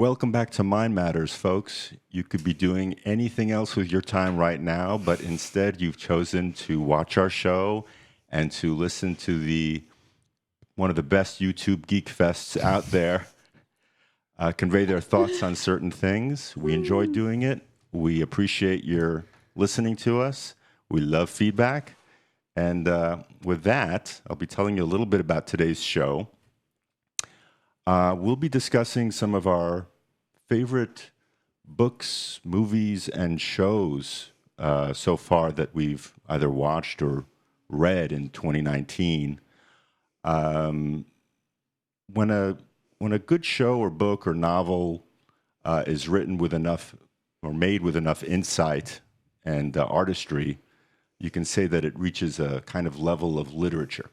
Welcome back to Mind Matters, folks. You could be doing anything else with your time right now, but instead you've chosen to watch our show and to listen to one of the best YouTube geek fests out there convey their thoughts on certain things. We enjoy doing it. We appreciate your listening to us. We love feedback. And with that, I'll be telling you a little bit about today's show. We'll be discussing some of our favorite books, movies, and shows so far that we've either watched or read in 2019. When a good show or book or novel is written with enough or made with enough insight and artistry, you can say that it reaches a kind of level of literature.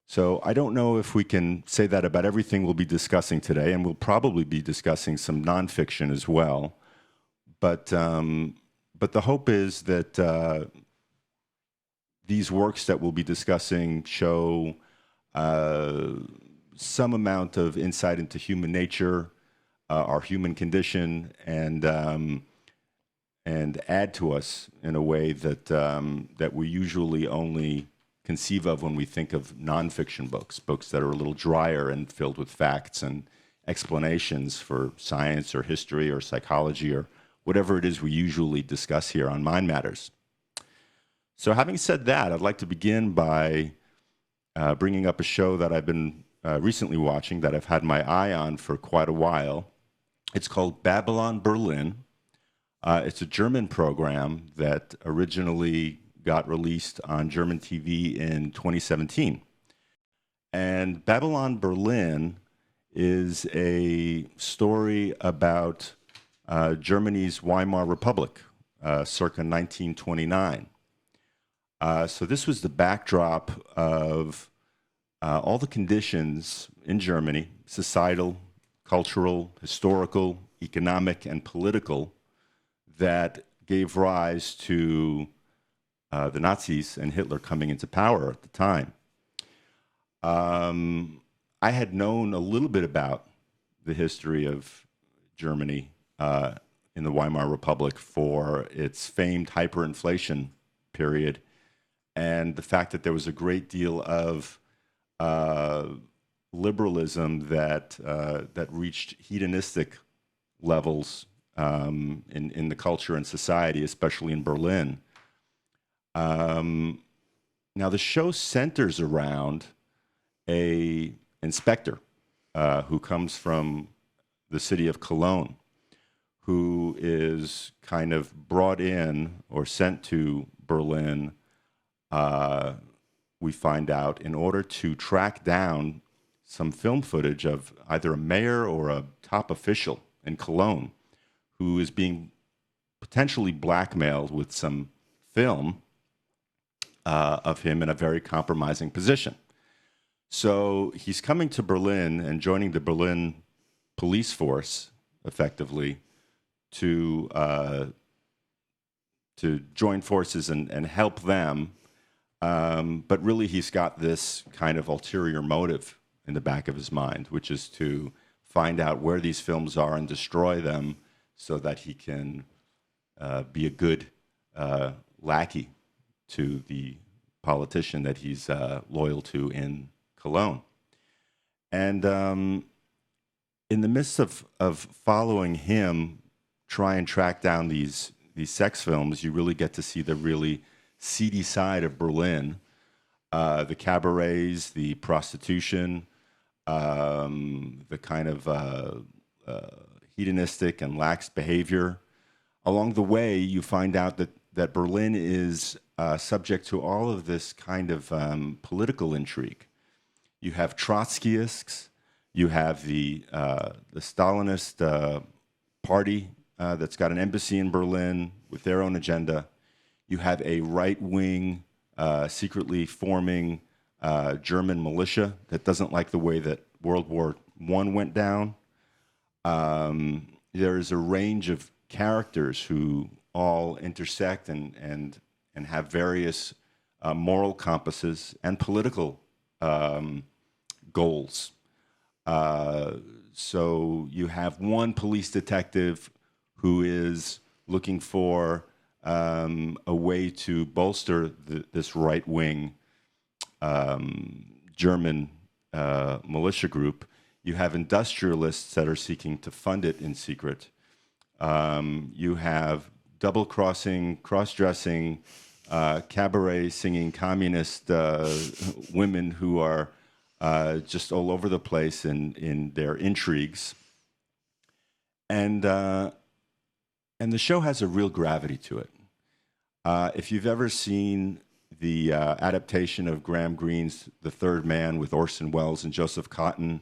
So I don't know if we can say that about everything we'll be discussing today, and we'll probably be discussing some nonfiction as well. But the hope is that these works that we'll be discussing show some amount of insight into human nature, our human condition, and add to us in a way that we usually only conceive of when we think of nonfiction books that are a little drier and filled with facts and explanations for science or history or psychology or whatever it is we usually discuss here on Mind Matters. So having said that, I'd like to begin by bringing up a show that I've been recently watching that I've had my eye on for quite a while. It's called Babylon Berlin. It's a German program that originally got released on German TV in 2017. And Babylon Berlin is a story about Germany's Weimar Republic, circa 1929. So this was the backdrop of all the conditions in Germany, societal, cultural, historical, economic, and political, that gave rise to the Nazis and Hitler coming into power at the time. I had known a little bit about the history of Germany in the Weimar Republic for its famed hyperinflation period, and the fact that there was a great deal of liberalism that reached hedonistic levels in the culture and society, especially in Berlin. Now the show centers around a inspector who comes from the city of Cologne, who is kind of brought in or sent to Berlin, we find out, in order to track down some film footage of either a mayor or a top official in Cologne who is being potentially blackmailed with some film of him in a very compromising position. So he's coming to Berlin and joining the Berlin police force, effectively, to join forces and help them. But really, he's got this kind of ulterior motive in the back of his mind, which is to find out where these films are and destroy them so that he can be a good lackey to the politician that he's loyal to in Cologne. And in the midst of following him try and track down these sex films, you really get to see the really seedy side of Berlin, the cabarets, the prostitution, the kind of hedonistic and lax behavior. Along the way, you find out that Berlin is subject to all of this kind of political intrigue. You have Trotskyists, you have the Stalinist party that's got an embassy in Berlin with their own agenda. You have a right-wing, secretly forming German militia that doesn't like the way that World War I went down. There is a range of characters who all intersect and have various moral compasses and political goals. So you have one police detective who is looking for a way to bolster this right-wing German militia group. You have industrialists that are seeking to fund it in secret. You have double-crossing, cross-dressing, cabaret singing communist women who are just all over the place in their intrigues. And the show has a real gravity to it. If you've ever seen the adaptation of Graham Greene's The Third Man with Orson Welles and Joseph Cotten,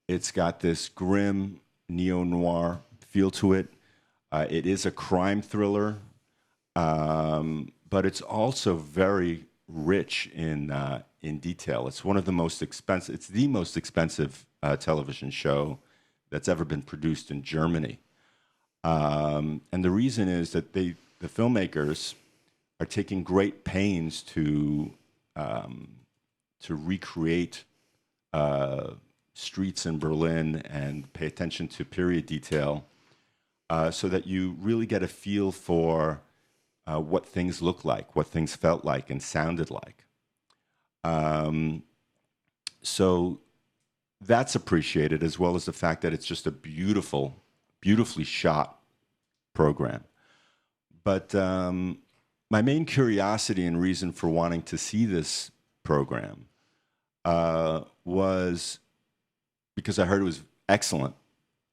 it's got this grim neo-noir feel to it. It is a crime thriller, but it's also very rich in detail. It's one of the most expensive. It's the most expensive television show that's ever been produced in Germany, and the reason is that the filmmakers are taking great pains to recreate streets in Berlin and pay attention to period detail, so that you really get a feel for what things look like, what things felt like and sounded like. So that's appreciated, as well as the fact that it's just a beautifully shot program. But my main curiosity and reason for wanting to see this program was because I heard it was excellent,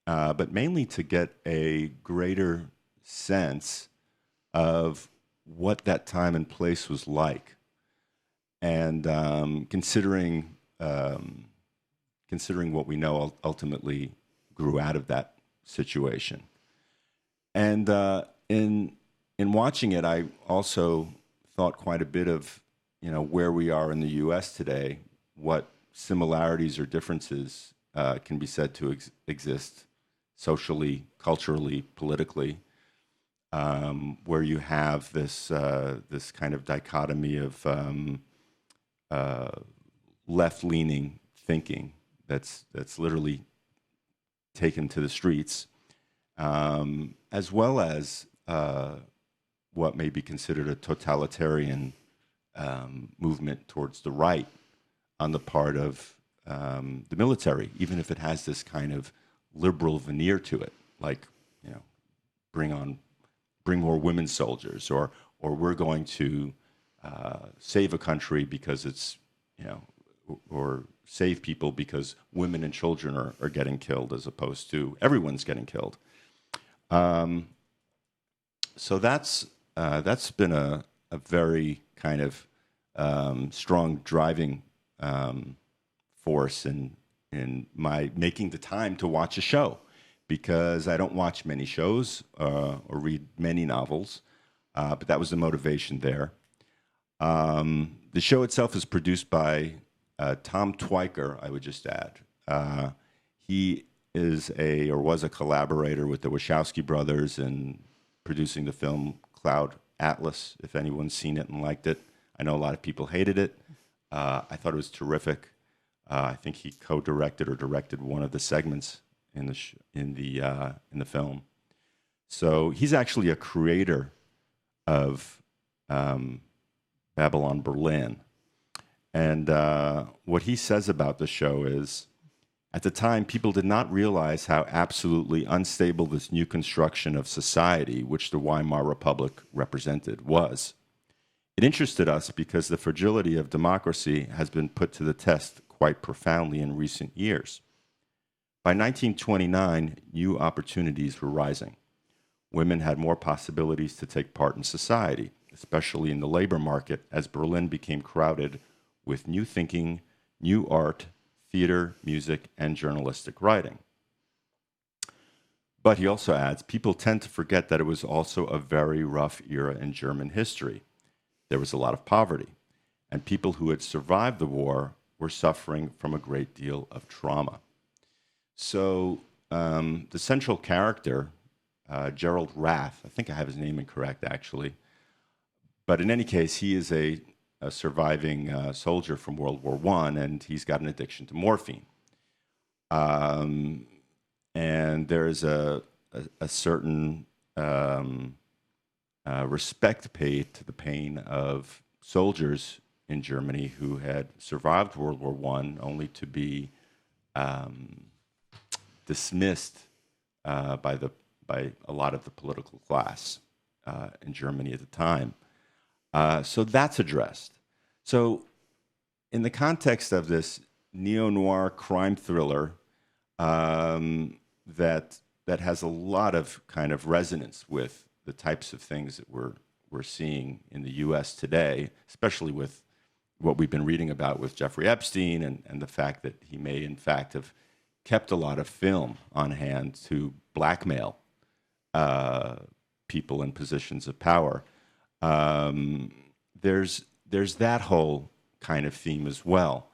but mainly to get a greater sense of what that time and place was like, and considering what we know ultimately grew out of that situation. And in watching it, I also thought quite a bit of, where we are in the U.S. today, what similarities or differences can be said to exist socially, culturally, politically, where you have this kind of dichotomy of left-leaning thinking that's literally taken to the streets, as well as what may be considered a totalitarian movement towards the right on the part of the military, even if it has this kind of liberal veneer to it, like, bring more women soldiers, or we're going to save a country because it's, or save people because women and children are getting killed, as opposed to everyone's getting killed. So that's been a very kind of strong driving force in my making the time to watch a show, because I don't watch many shows or read many novels, but that was the motivation there. The show itself is produced by Tom Twyker, I would just add. He is was a collaborator with the Wachowski brothers in producing the film Cloud Atlas, if anyone's seen it and liked it. I know a lot of people hated it. I thought it was terrific. I think he co-directed or directed one of the segments in the film. So he's actually a creator of Babylon Berlin. And what he says about the show is, at the time, people did not realize how absolutely unstable this new construction of society, which the Weimar Republic represented, was. It interested us because the fragility of democracy has been put to the test quite profoundly in recent years. By 1929, new opportunities were rising. Women had more possibilities to take part in society, especially in the labor market, as Berlin became crowded with new thinking, new art, theater, music, and journalistic writing. But he also adds, people tend to forget that it was also a very rough era in German history. There was a lot of poverty, and people who had survived the war were suffering from a great deal of trauma. So the central character, Gerald Rath, I think I have his name incorrect, actually, but in any case, he is a surviving soldier from World War I, and he's got an addiction to morphine. and there's a certain respect paid to the pain of soldiers in Germany who had survived World War I, only to be dismissed by a lot of the political class in Germany at the time. So that's addressed. So in the context of this neo-noir crime thriller that has a lot of kind of resonance with the types of things that we're seeing in the U.S. today, especially with what we've been reading about with Jeffrey Epstein and the fact that he may, in fact, have kept a lot of film on hand to blackmail people in positions of power. There's that whole kind of theme as well.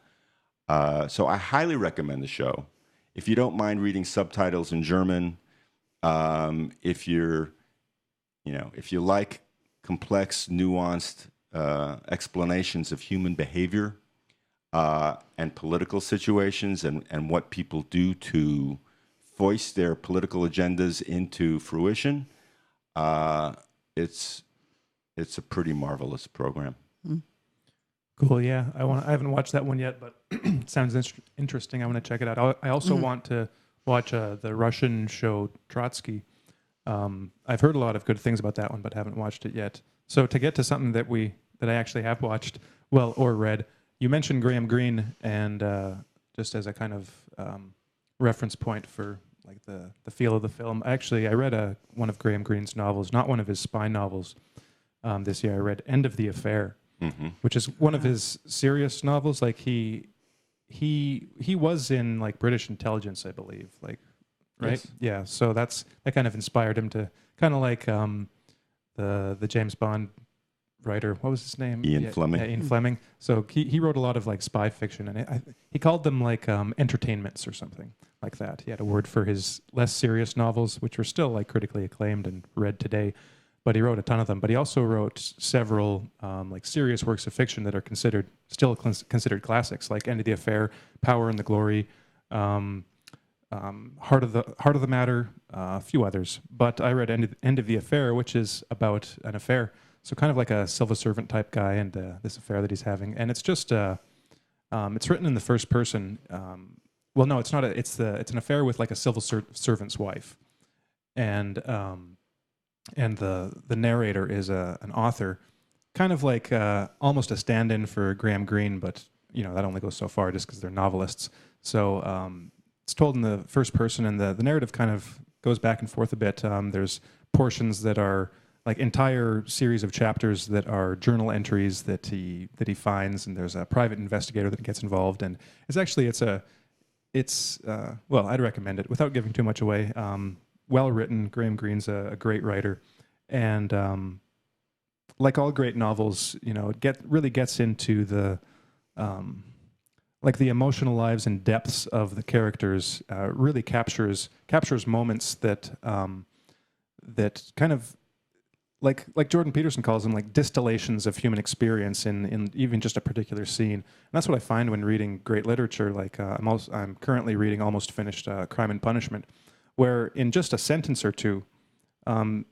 So I highly recommend the show. If you don't mind reading subtitles in German, if you like complex, nuanced explanations of human behavior and political situations and what people do to voice their political agendas into fruition, it's a pretty marvelous program. Cool. Yeah, I haven't watched that one yet, but it sounds interesting. I want to check it out. I also want to watch the Russian show Trotsky. I've heard a lot of good things about that one, but haven't watched it yet. So to get to something that I actually have watched, or read, you mentioned Graham Greene, and just as a kind of reference point for like the feel of the film. Actually, I read one of Graham Greene's novels, not one of his spy novels. This year, I read End of the Affair. Mm-hmm. Which is one of his serious novels. Like he was in like British intelligence, I believe. Like, right? Yes. Yeah. So that kind of inspired him to kind of like the James Bond writer. What was his name? Ian Fleming. Yeah, Ian Fleming. So he wrote a lot of like spy fiction, and he called them like entertainments or something like that. He had a word for his less serious novels, which are still like critically acclaimed and read today. But he wrote a ton of them. But he also wrote several like serious works of fiction that are still considered classics, like End of the Affair, Power and the Glory, Heart of the Matter, a few others. But I read End of the Affair, which is about an affair, so kind of like a civil servant type guy and this affair that he's having. And it's just it's written in the first person. Well, no, it's not. It's an affair with like a civil servant's wife, and the narrator is an author, kind of like almost a stand-in for Graham Greene, but that only goes so far just because they're novelists. So it's told in the first person, and the narrative kind of goes back and forth a bit. There's portions that are like entire series of chapters that are journal entries that he finds, and there's a private investigator that gets involved, and well, I'd recommend it without giving too much away. Well written. Graham Greene's a great writer, and like all great novels, it really gets into the like the emotional lives and depths of the characters. Really captures moments that kind of like Jordan Peterson calls them, like distillations of human experience in even just a particular scene. And that's what I find when reading great literature. Like I'm currently reading, almost finished, Crime and Punishment, where in just a sentence or two,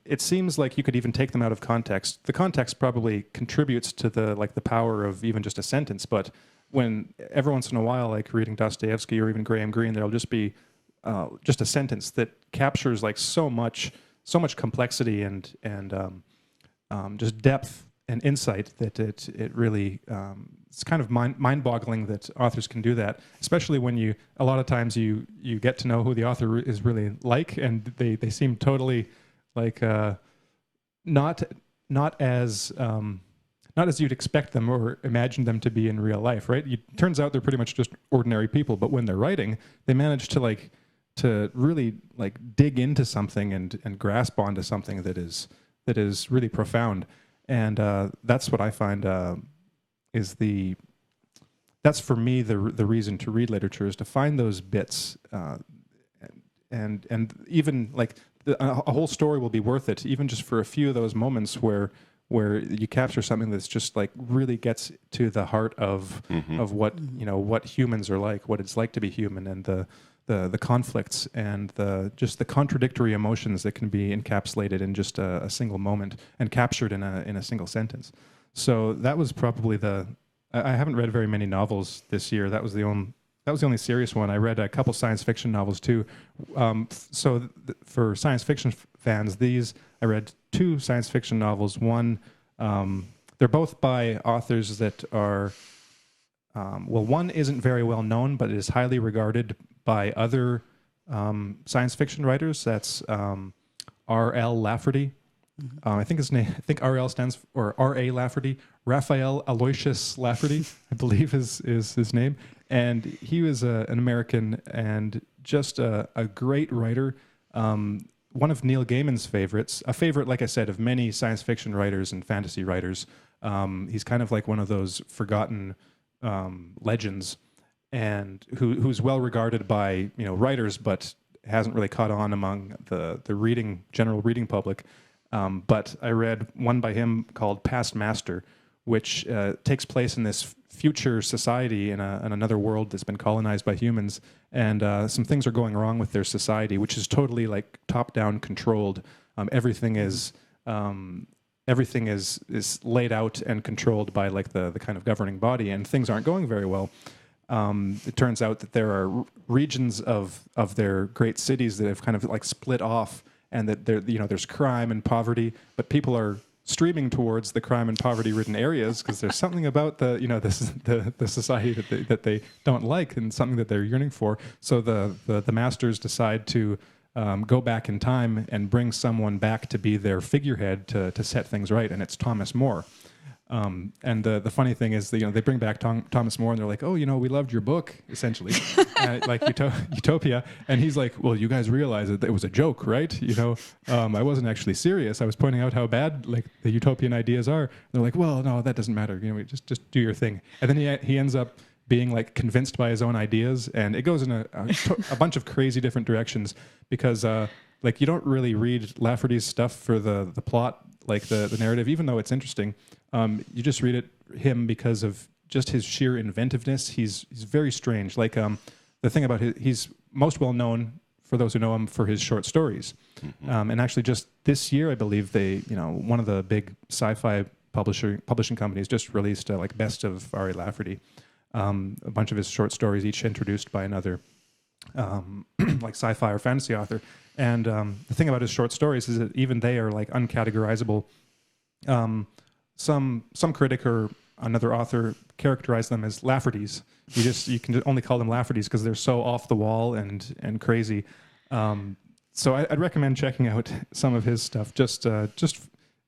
it seems like you could even take them out of context. The context probably contributes to the power of even just a sentence, but when every once in a while, like reading Dostoevsky or even Graham Greene, there'll just be just a sentence that captures like so much complexity and just depth and insight that it really it's kind of mind-boggling that authors can do that, especially when a lot of times you get to know who the author is really like, and they seem totally like not as you'd expect them or imagine them to be in real life, right? It turns out they're pretty much just ordinary people, but when they're writing, they manage to really like dig into something and grasp onto something that is really profound. And that's what I find that's for me the reason to read literature, is to find those bits, and even like a whole story will be worth it, even just for a few of those moments where where you capture something that's just like really gets to the heart of what what humans are like, what it's like to be human, and the conflicts and the contradictory emotions that can be encapsulated in just a single moment and captured in a single sentence. So that was probably I haven't read very many novels this year. That was the only serious one. I read a couple science fiction novels too. For science fiction fans, I read 2 science fiction novels. One, they're both by authors that are, one isn't very well known, but it is highly regarded by other science fiction writers. That's R.L. Lafferty. I think his name. I think R.L. stands for R.A. Lafferty. Raphael Aloysius Lafferty, I believe is his name. And he was an American and just a great writer. One of Neil Gaiman's favorites, a favorite, like I said, of many science fiction writers and fantasy writers. He's kind of like one of those forgotten legends, and who's well regarded by writers, but hasn't really caught on among the general reading public. But I read one by him called Past Master, which takes place in this future society in another world that's been colonized by humans, and some things are going wrong with their society, which is totally like top-down controlled. Everything is laid out and controlled by like the kind of governing body, and things aren't going very well. It turns out that there are regions of their great cities that have kind of like split off, and that there's crime and poverty, but people are streaming towards the crime and poverty-ridden areas because there's something about the society that they don't like, and something that they're yearning for. So the masters decide to go back in time and bring someone back to be their figurehead to set things right, and it's Thomas More. And the funny thing is, they bring back Thomas More, and they're like, "Oh, we loved your book, essentially, like Utopia." And he's like, "Well, you guys realize that it was a joke, right? I wasn't actually serious. I was pointing out how bad like the utopian ideas are." And they're like, "Well, no, that doesn't matter. Just do your thing." And then he ends up being like convinced by his own ideas, and it goes in a bunch of crazy different directions because like you don't really read Lafferty's stuff for the plot, like the narrative, even though it's interesting. You just read him because of just his sheer inventiveness. He's very strange. Like the thing about he's most well known, for those who know him, for his short stories. And actually, just this year, I believe one of the big sci-fi publishing companies just released like best of R.A. Lafferty, a bunch of his short stories, each introduced by another like sci-fi or fantasy author. And the thing about his short stories is that even they are like uncategorizable. Some critic or another author characterized them as Laffertys. You can only call them Laffertys because they're so off the wall and crazy. So I'd recommend checking out some of his stuff. Just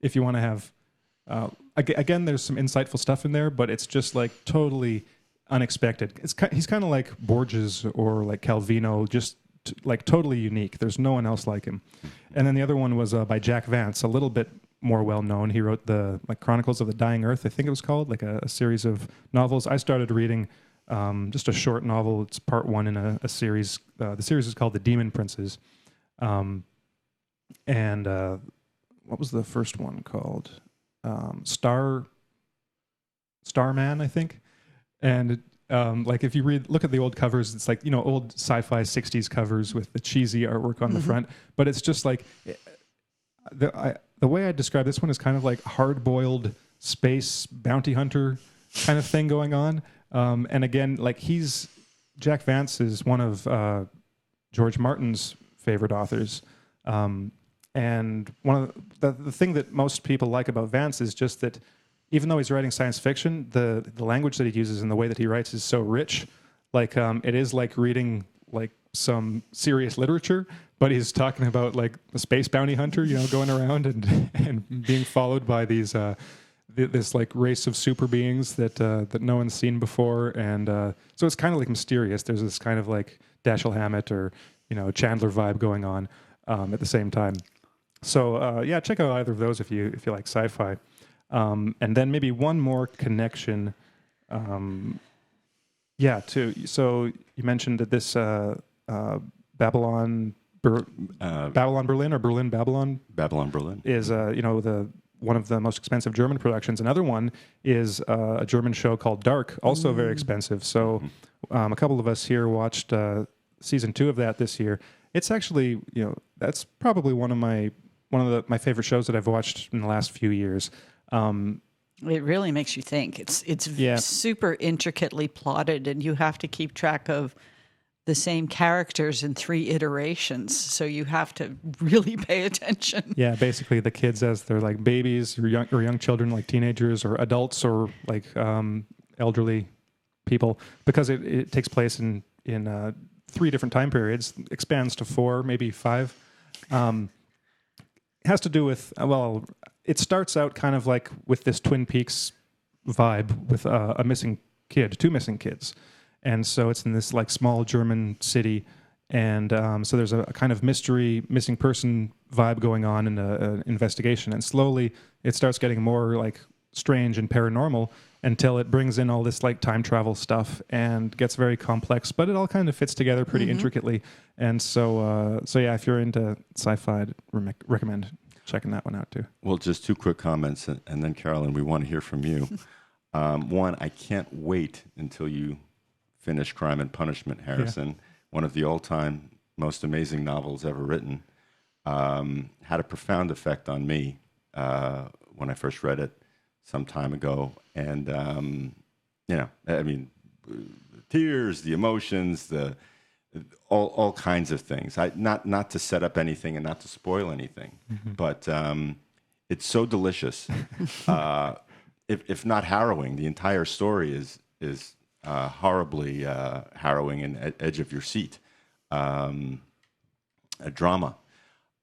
if you want to have. Again, there's some insightful stuff in there, but it's just like totally unexpected. He's kind of like Borges or like Calvino, just like totally unique. There's no one else like him. And then the other one was by Jack Vance, a little bit more well known. He wrote the Chronicles of the Dying Earth, I think it was called, like a series of novels. I started reading just a short novel. It's part 1 in a series. The series is called The Demon Princes. And what was the first one called? Starman, I think. And like if you look at the old covers, it's like old sci-fi 60s covers with the cheesy artwork on the front. But it's just like the way I describe this one is kind of like hard-boiled space bounty hunter kind of thing going on. And again, like Jack Vance is one of George Martin's favorite authors. And one of the thing that most people like about Vance is just that even though he's writing science fiction, the language that he uses and the way that he writes is so rich. Like it is like reading like some serious literature, but he's talking about like a space bounty hunter, going around and being followed by these this like race of super beings that no one's seen before, and so it's kind of like mysterious. There's this kind of like Dashiell Hammett or Chandler vibe going on at the same time. So yeah, check out either of those if you like sci-fi. And then maybe one more connection. So you mentioned that this Babylon Berlin or Berlin Babylon Babylon Berlin is the one of the most expensive German productions. Another one is a German show called Dark, also very expensive. So a couple of us here watched season 2 of that this year. It's actually, that's probably one of my favorite shows that I've watched in the last few years. It really makes you think. It's super intricately plotted, and you have to keep track of the same characters in 3 iterations, so you have to really pay attention. Yeah, basically the kids as they're like babies or young children, like teenagers or adults or like elderly people, because it takes place in 3 different time periods, expands to 4, maybe 5. It has to do with, it starts out kind of like with this Twin Peaks vibe with a missing kid, 2 missing kids. And so it's in this like small German city. And so there's a kind of mystery, missing person vibe going on in an investigation. And slowly it starts getting more like strange and paranormal until it brings in all this like time travel stuff and gets very complex, but it all kind of fits together pretty intricately. And so yeah, if you're into sci-fi, I'd recommend checking that one out too. Well, just 2 quick comments, and then Carolyn, we want to hear from you. One, I can't wait until you finish Crime and Punishment, Harrison. One of the all-time most amazing novels ever written. Had a profound effect on me when I first read it some time ago. And, I mean, the tears, the emotions, all kinds of things. Not to set up anything and not to spoil anything, but it's so delicious. If not harrowing, the entire story is horribly harrowing and edge of your seat. A drama.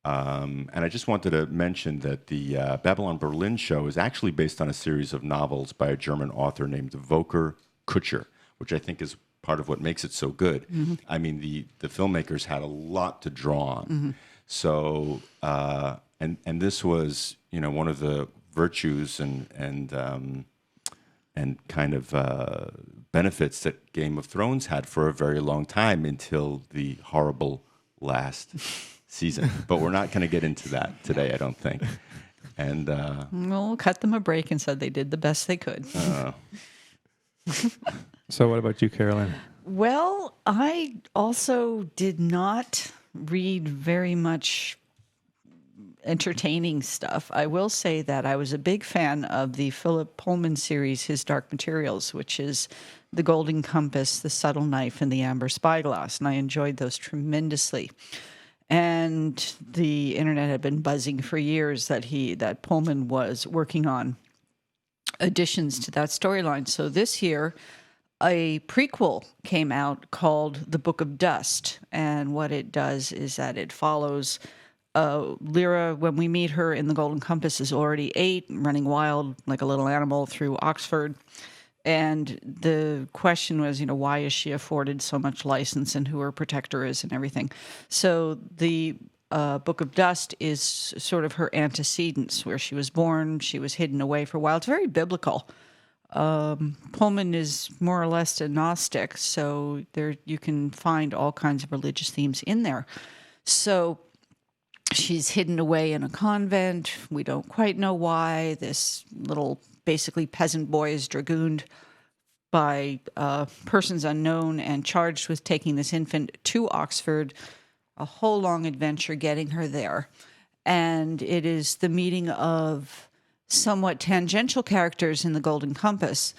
And I just wanted to mention that the Babylon Berlin show is actually based on a series of novels by a German author named Volker Kutscher, which I think is part of what makes it so good. I mean, the filmmakers had a lot to draw on. So, and this was, one of the virtues and kind of benefits that Game of Thrones had for a very long time until the horrible last season. But we're not going to get into that today, I don't think. And We'll cut them a break and said they did the best they could. So what about you, Carolyn? Well, I also did not read very much entertaining stuff. I will say that I was a big fan of the Philip Pullman series, His Dark Materials, which is The Golden Compass, The Subtle Knife, and The Amber Spyglass, and I enjoyed those tremendously. And the internet had been buzzing for years that Pullman was working on additions to that storyline. So this year, a prequel came out called The Book of Dust, and what it does is that it follows Lyra, when we meet her in The Golden Compass, is already 8, running wild like a little animal through Oxford. And the question was, why is she afforded so much license and who her protector is and everything. So the Book of Dust is sort of her antecedents, where she was born, she was hidden away for a while. It's very biblical. Pullman is more or less a Gnostic, so there you can find all kinds of religious themes in there. So she's hidden away in a convent. We don't quite know why. This little, basically, peasant boy is dragooned by persons unknown and charged with taking this infant to Oxford. A whole long adventure getting her there. And it is the meeting of somewhat tangential characters in The Golden Compass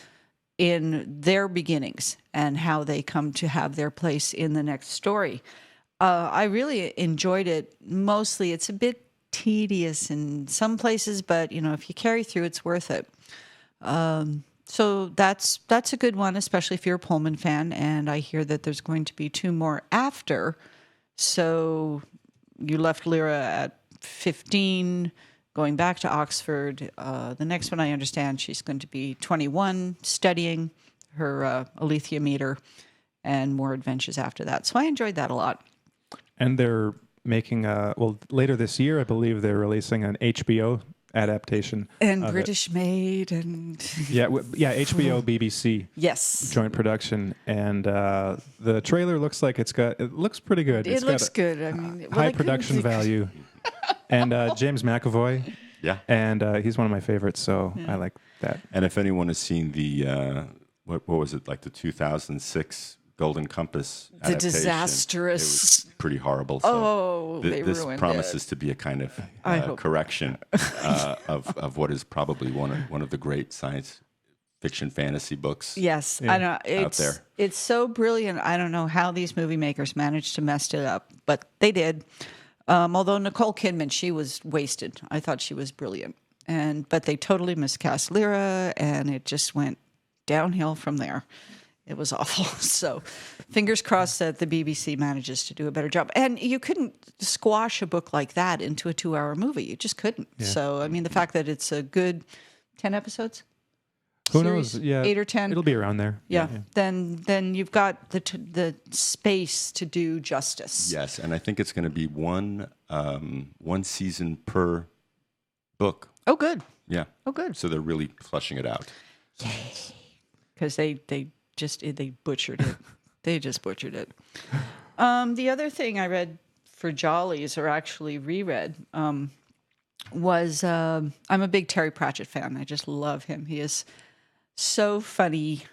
in their beginnings and how they come to have their place in the next story. I really enjoyed it. Mostly, it's a bit tedious in some places, but if you carry through, it's worth it. So that's a good one, especially if you're a Pullman fan. And I hear that there's going to be 2 more after. So you left Lyra at 15, going back to Oxford. The next one, I understand, she's going to be 21, studying her Alethea meter, and more adventures after that. So I enjoyed that a lot. And they're making later this year, I believe they're releasing an HBO adaptation. And British made and HBO BBC. Yes. Joint production, and the trailer looks like it looks pretty good. It looks good. I mean, high production value. And James McAvoy Yeah. And he's one of my favorites, so I like that. And if anyone has seen the, what was it, like the 2006 Golden Compass The adaptation, disastrous. it was pretty horrible. So Oh, they this ruined promises it. to be a kind of I hope. correction of what is probably one of the great science fiction fantasy books. Yes, I know. It's, there. it's so brilliant. I don't know how these movie makers managed to mess it up, but they did. Although Nicole Kidman, she was wasted. I thought she was brilliant. But they totally miscast Lyra, and it just went downhill from there. It was awful. So fingers crossed that the BBC manages to do a better job. And you couldn't squash a book like that into a 2-hour movie. You just couldn't. Yeah. So, I mean, the fact that it's a good 10 episodes? Who series, knows? Yeah, 8 or 10? It'll be around there. Yeah. Then you've got the space to do justice. Yes, and I think it's going to be one season per book. Oh, good. Yeah. Oh, good. So they're really fleshing it out. Because they butchered it. They just butchered it. The other thing I read for Jollies, or actually reread, was I'm a big Terry Pratchett fan. I just love him. He is so funny,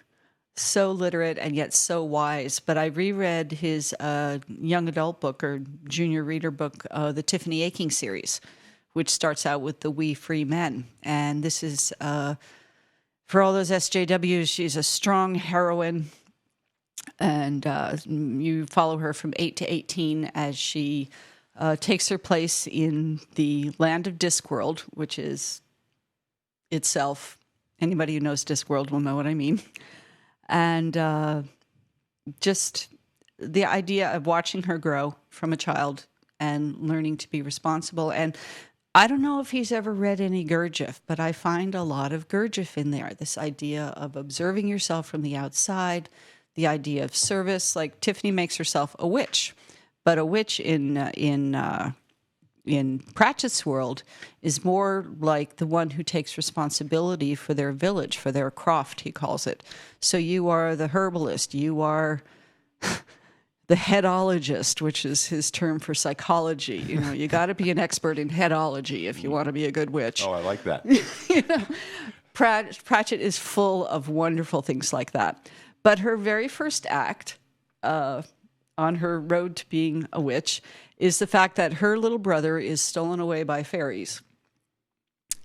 so literate, and yet so wise. But I reread his young adult book or junior reader book, the Tiffany Aching series, which starts out with the We Free Men. And this is, for all those SJWs, she's a strong heroine. And you follow her from 8 to 18 as she takes her place in the land of Discworld, which is itself, anybody who knows Discworld will know what I mean. And just the idea of watching her grow from a child and learning to be responsible. And I don't know if he's ever read any Gurdjieff, but I find a lot of Gurdjieff in there. This idea of observing yourself from the outside, the idea of service. Like Tiffany makes herself a witch, but a witch in Pratchett's world is more like the one who takes responsibility for their village, for their croft, he calls it. So you are the herbalist, you are the headologist, which is his term for psychology. You know, you got to be an expert in headology if you want to be a good witch. Oh, I like that. You know, Pratchett is full of wonderful things like that. But her very first act on her road to being a witch is the fact that her little brother is stolen away by fairies.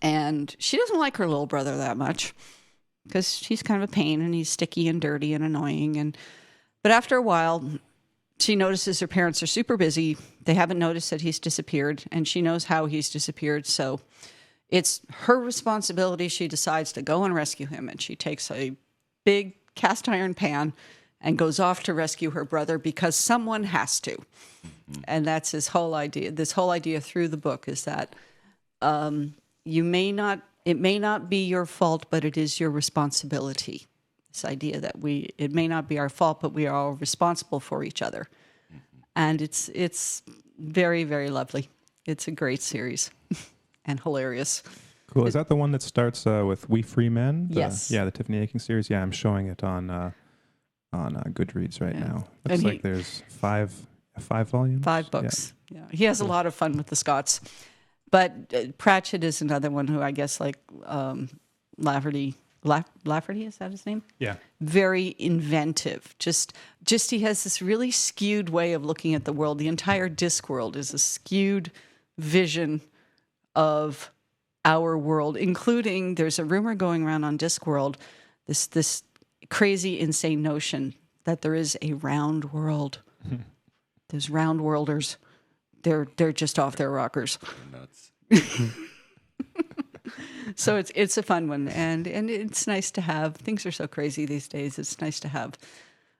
And she doesn't like her little brother that much because he's kind of a pain and he's sticky and dirty and annoying. But after a while, she notices her parents are super busy. They haven't noticed that he's disappeared, and she knows how he's disappeared. So it's her responsibility. She decides to go and rescue him, and she takes a big cast iron pan and goes off to rescue her brother because someone has to. Mm-hmm. And that's his whole idea. This whole idea through the book is that it may not be your fault, but it is your responsibility. This idea that it may not be our fault, but we are all responsible for each other. Mm-hmm. And it's very, very lovely. It's a great series and hilarious. Cool. Is that the one that starts with We Free Men? Yes. Yeah, the Tiffany Aching series. Yeah, I'm showing it on Goodreads right now. Looks like there's five volumes. 5 books. Yeah. He has a lot of fun with the Scots. But Pratchett is another one who I guess like Lafferty, is that his name? Yeah. Very inventive. Just he has this really skewed way of looking at the world. The entire Discworld is a skewed vision of our world, including there's a rumor going around on Discworld, this crazy, insane notion that there is a round world. Those round worlders, they're just off their rockers. Nuts. So it's a fun one, and it's nice to have. Things are so crazy these days. It's nice to have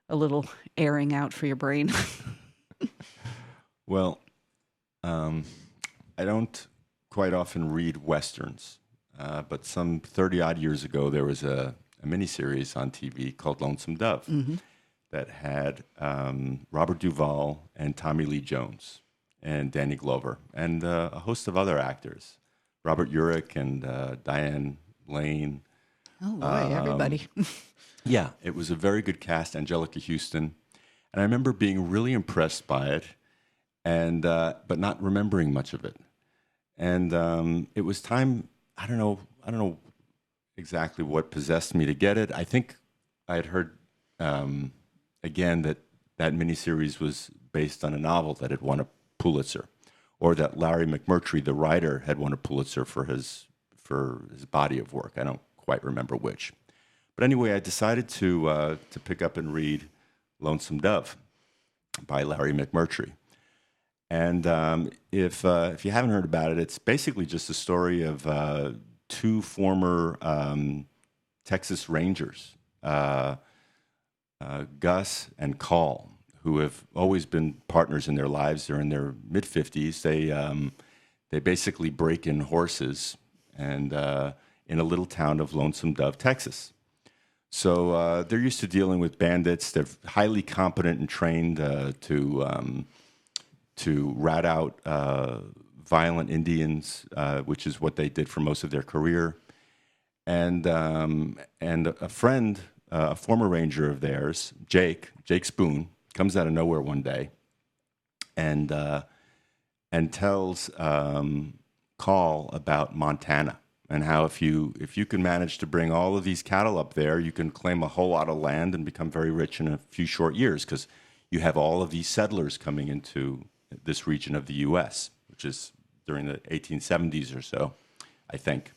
a little airing out for your brain. Well, I don't quite often read Westerns, but some 30-odd years ago, there was a miniseries on TV called Lonesome Dove that had Robert Duvall and Tommy Lee Jones and Danny Glover and a host of other actors, Robert Urich and Diane Lane. Oh, boy, everybody. Yeah, it was a very good cast, Angelica Houston. And I remember being really impressed by it, and but not remembering much of it. and it was time. I don't know exactly what possessed me to get it. I think I had heard again that miniseries was based on a novel that had won a Pulitzer, or that Larry McMurtry, the writer, had won a Pulitzer for his body of work. I don't quite remember which. But anyway, I decided to pick up and read Lonesome Dove by Larry McMurtry. And if you haven't heard about it, it's basically just a story of two former Texas Rangers, Gus and Call, who have always been partners in their lives. They're in their mid-50s. They basically break in horses and in a little town of Lonesome Dove, Texas. So they're used to dealing with bandits. They're highly competent and trained to rat out violent Indians, which is what they did for most of their career. And a friend, a former ranger of theirs, Jake Spoon, comes out of nowhere one day and tells Call about Montana, and how if you can manage to bring all of these cattle up there, you can claim a whole lot of land and become very rich in a few short years, because you have all of these settlers coming into this region of the U.S., which is during the 1870s or so, I think.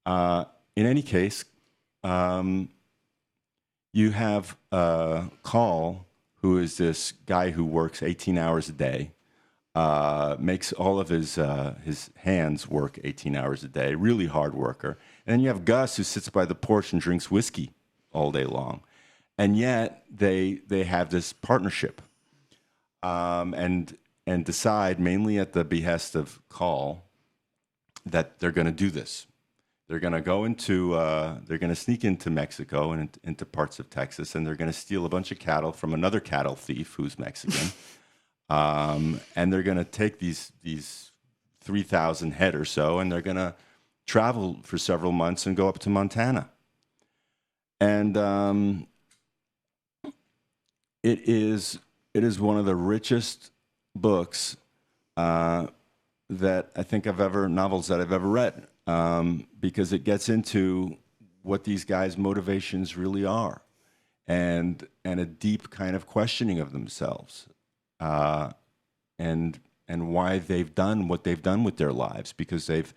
In any case, you have Call, who is this guy who works 18 hours a day, makes all of his hands work 18 hours a day, really hard worker. And then you have Gus, who sits by the porch and drinks whiskey all day long. And yet they have this partnership, and decide, mainly at the behest of Call, that they're going to do this. They're going to go into, they're going to sneak into Mexico and into parts of Texas, and they're going to steal a bunch of cattle from another cattle thief who's Mexican. And they're going to take these 3,000 head or so, and they're going to travel for several months and go up to Montana. And it is one of the richest books that I think novels that I've ever read, because it gets into what these guys' motivations really are, and a deep kind of questioning of themselves, and why they've done what they've done with their lives, because they've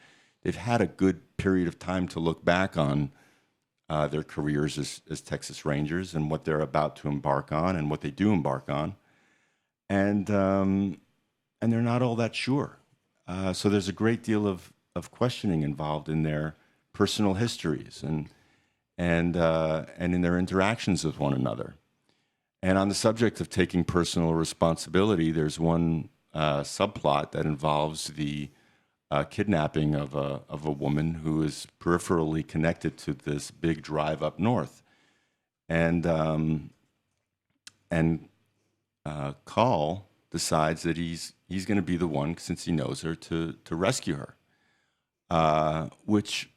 had a good period of time to look back on their careers as Texas Rangers and what they're about to embark on and what they do embark on, and they're not all that sure. So there's a great deal of questioning involved in their personal histories and in their interactions with one another. And on the subject of taking personal responsibility, there's one subplot that involves the kidnapping of a woman who is peripherally connected to this big drive up north, and Call decides that he's going to be the one, since he knows her, to rescue her, which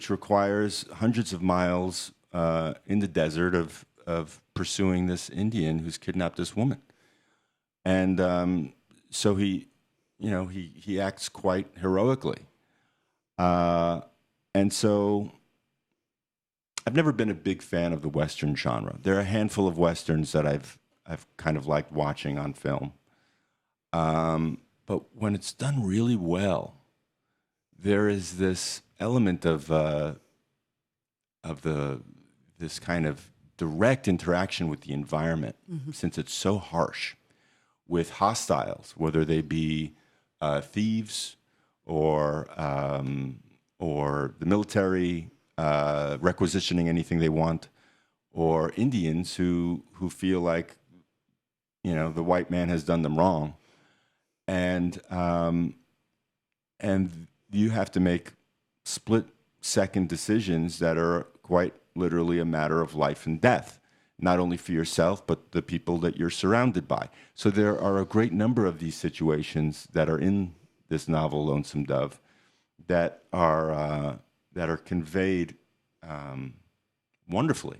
requires hundreds of miles in the desert of pursuing this Indian who's kidnapped this woman, and so he acts quite heroically, and so I've never been a big fan of the Western genre. There are a handful of Westerns that I've kind of liked watching on film. But when it's done really well, there is this element of this kind of direct interaction with the environment, since it's so harsh, with hostiles, whether they be thieves or the military requisitioning anything they want, or Indians who feel like the white man has done them wrong. And you have to make split-second decisions that are quite literally a matter of life and death, not only for yourself, but the people that you're surrounded by. So there are a great number of these situations that are in this novel, Lonesome Dove, that are conveyed wonderfully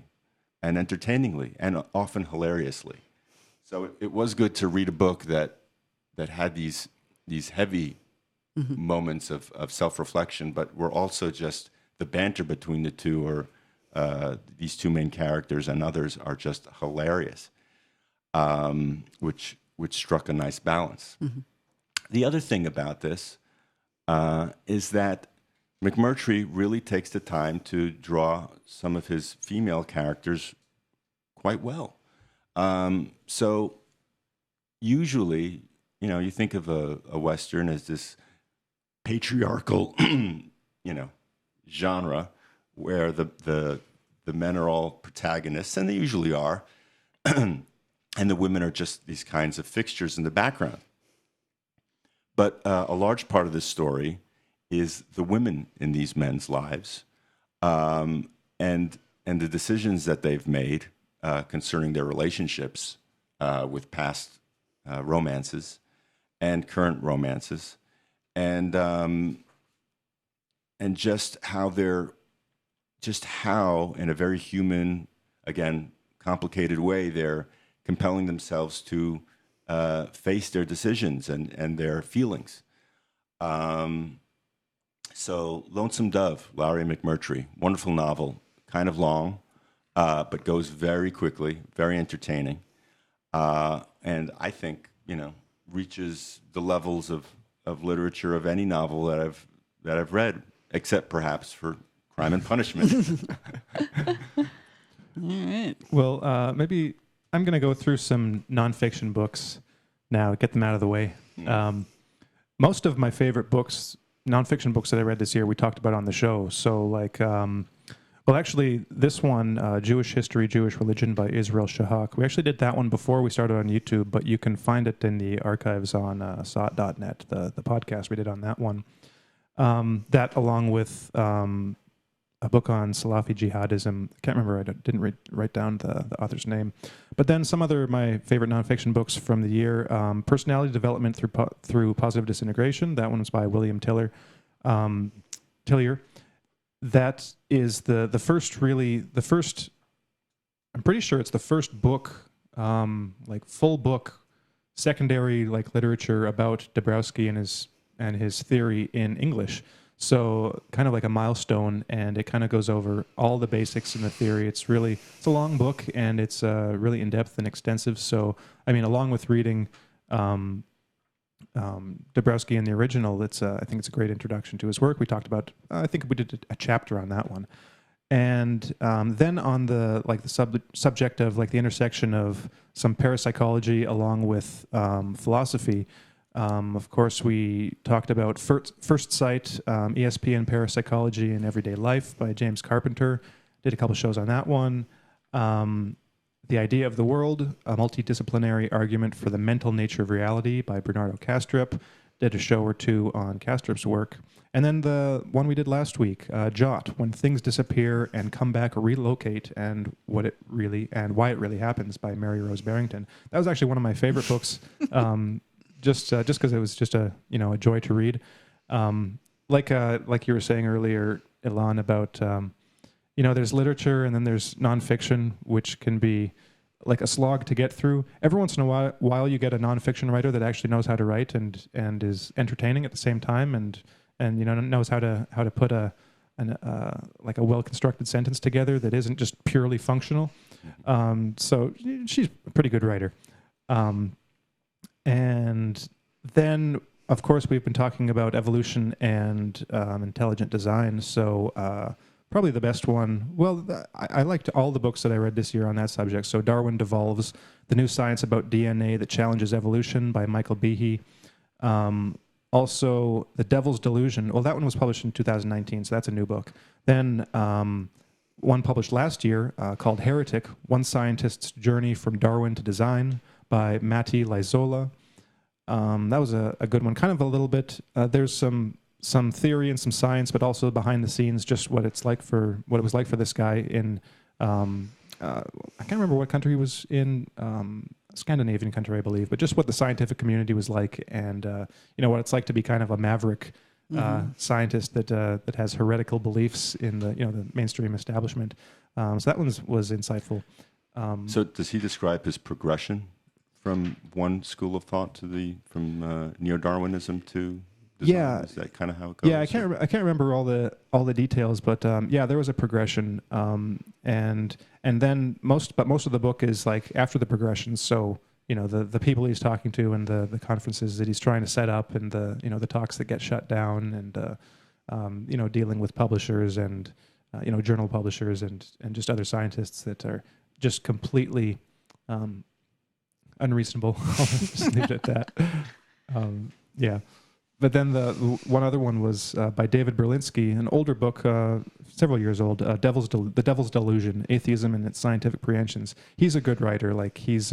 and entertainingly, and often hilariously. So it was good to read a book that had these heavy moments of self-reflection, but were also just the banter between the two, or these two main characters and others, are just hilarious, which struck a nice balance. The other thing about this is that McMurtry really takes the time to draw some of his female characters quite well. So usually, you think of a Western as this patriarchal, genre where the men are all protagonists, and they usually are, and the women are just these kinds of fixtures in the background. But a large part of this story is the women in these men's lives, and the decisions that they've made concerning their relationships with past romances and current romances, and just how in a very human, again, complicated way, they're compelling themselves to face their decisions and their feelings. So Lonesome Dove, Larry McMurtry, wonderful novel, kind of long, but goes very quickly, very entertaining, and I think reaches the levels of literature of any novel that I've read, except perhaps for Crime and Punishment. All right. Well, maybe I'm going to go through some nonfiction books now, get them out of the way. Most of my favorite books, nonfiction books that I read this year, we talked about on the show. So, actually, this one, Jewish History, Jewish Religion by Israel Shahak, we actually did that one before we started on YouTube, but you can find it in the archives on SOT.net, the podcast we did on that one. That, along with a book on Salafi jihadism. I can't remember. I didn't write down the author's name. But then some other my favorite nonfiction books from the year: Personality Development through Positive Disintegration. That one was by William Tillier. That is the first. I'm pretty sure it's the first book, full book, secondary literature about Dabrowski and his theory in English. So kind of like a milestone, and it kind of goes over all the basics in the theory. It's a long book, and it's really in-depth and extensive. So, I mean, along with reading Dabrowski in the original, I think it's a great introduction to his work. We talked about, I think we did a chapter on that one. And then on the subject of the intersection of some parapsychology along with philosophy. Of course, we talked about First Sight, ESP and Parapsychology in Everyday Life by James Carpenter. Did a couple shows on that one. The Idea of the World, a multidisciplinary argument for the mental nature of reality by Bernardo Kastrup. Did a show or two on Kastrup's work. And then the one we did last week, Jot, When Things Disappear and Come Back or Relocate, and why it really happens by Mary Rose Barrington. That was actually one of my favorite books. Just because it was just a joy to read, like you were saying earlier, Ilan, about there's literature and then there's nonfiction, which can be like a slog to get through. Every once in a while you get a nonfiction writer that actually knows how to write and is entertaining at the same time, and knows how to put a well constructed sentence together that isn't just purely functional. So she's a pretty good writer. And then, of course, we've been talking about evolution and intelligent design. So probably the best one. Well, I liked all the books that I read this year on that subject. So Darwin Devolves, The New Science About DNA That Challenges Evolution by Michael Behe. Also, The Devil's Delusion. Well, that one was published in 2019, so that's a new book. Then one published last year called Heretic, One Scientist's Journey from Darwin to Design by Matti Laisola. That was a good one. Kind of a little bit. There's some theory and some science, but also behind the scenes, just what it was like for this guy in. I can't remember what country he was in. Scandinavian country, I believe, but just what the scientific community was like, and what it's like to be kind of a maverick scientist that has heretical beliefs in the mainstream establishment. So that one was insightful. So does he describe his progression from one school of thought from neo-Darwinism to design? Yeah. Is that kind of how it goes? Yeah, I can't remember all the details, but yeah, there was a progression, and then most of the book is like after the progression. So the people he's talking to and the conferences that he's trying to set up, and the talks that get shut down, and dealing with publishers and journal publishers and just other scientists that are just completely unreasonable. I'll just leave it at that. Yeah. But then the one other one was by David Berlinski, an older book, several years old, The Devil's Delusion: Atheism and Its Scientific Prehensions. He's a good writer. Like he's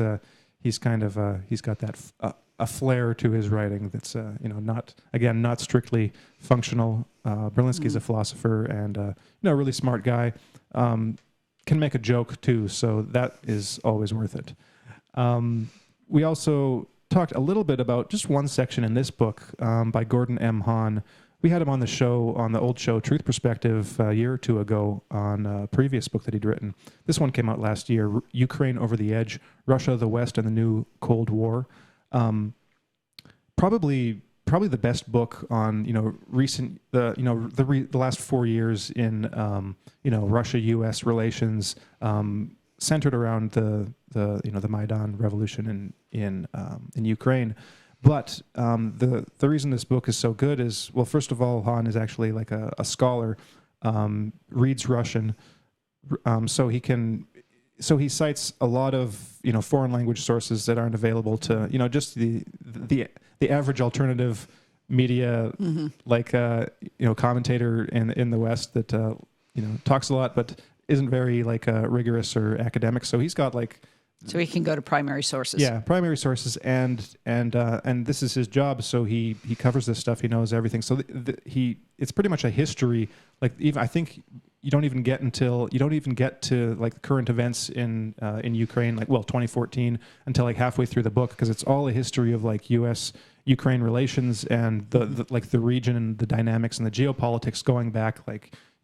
kind of he's got that a flair to his writing that's not strictly functional. Berlinski's a philosopher and a really smart guy. Can make a joke too, so that is always worth it. We also talked a little bit about just one section in this book by Gordon M. Hahn. We had him on the show, on the old show, Truth Perspective, a year or two ago on a previous book that he'd written. This one came out last year, Ukraine Over the Edge, Russia, the West, and the New Cold War. Probably the best book on the last 4 years in Russia-U.S. relations, centered around the Maidan revolution in Ukraine. But the reason this book is so good is, well, first of all, Hahn is actually like a scholar, reads Russian, so he cites a lot of foreign language sources that aren't available to just the average alternative media, like commentator in the West that talks a lot but isn't very rigorous or academic. So he's got so he can go to primary sources. Yeah, primary sources, and this is his job. So he covers this stuff. He knows everything. So it's pretty much a history. I think you don't even get to current events in Ukraine, 2014, until halfway through the book, because it's all a history of U.S. Ukraine relations and the region and the dynamics and the geopolitics going back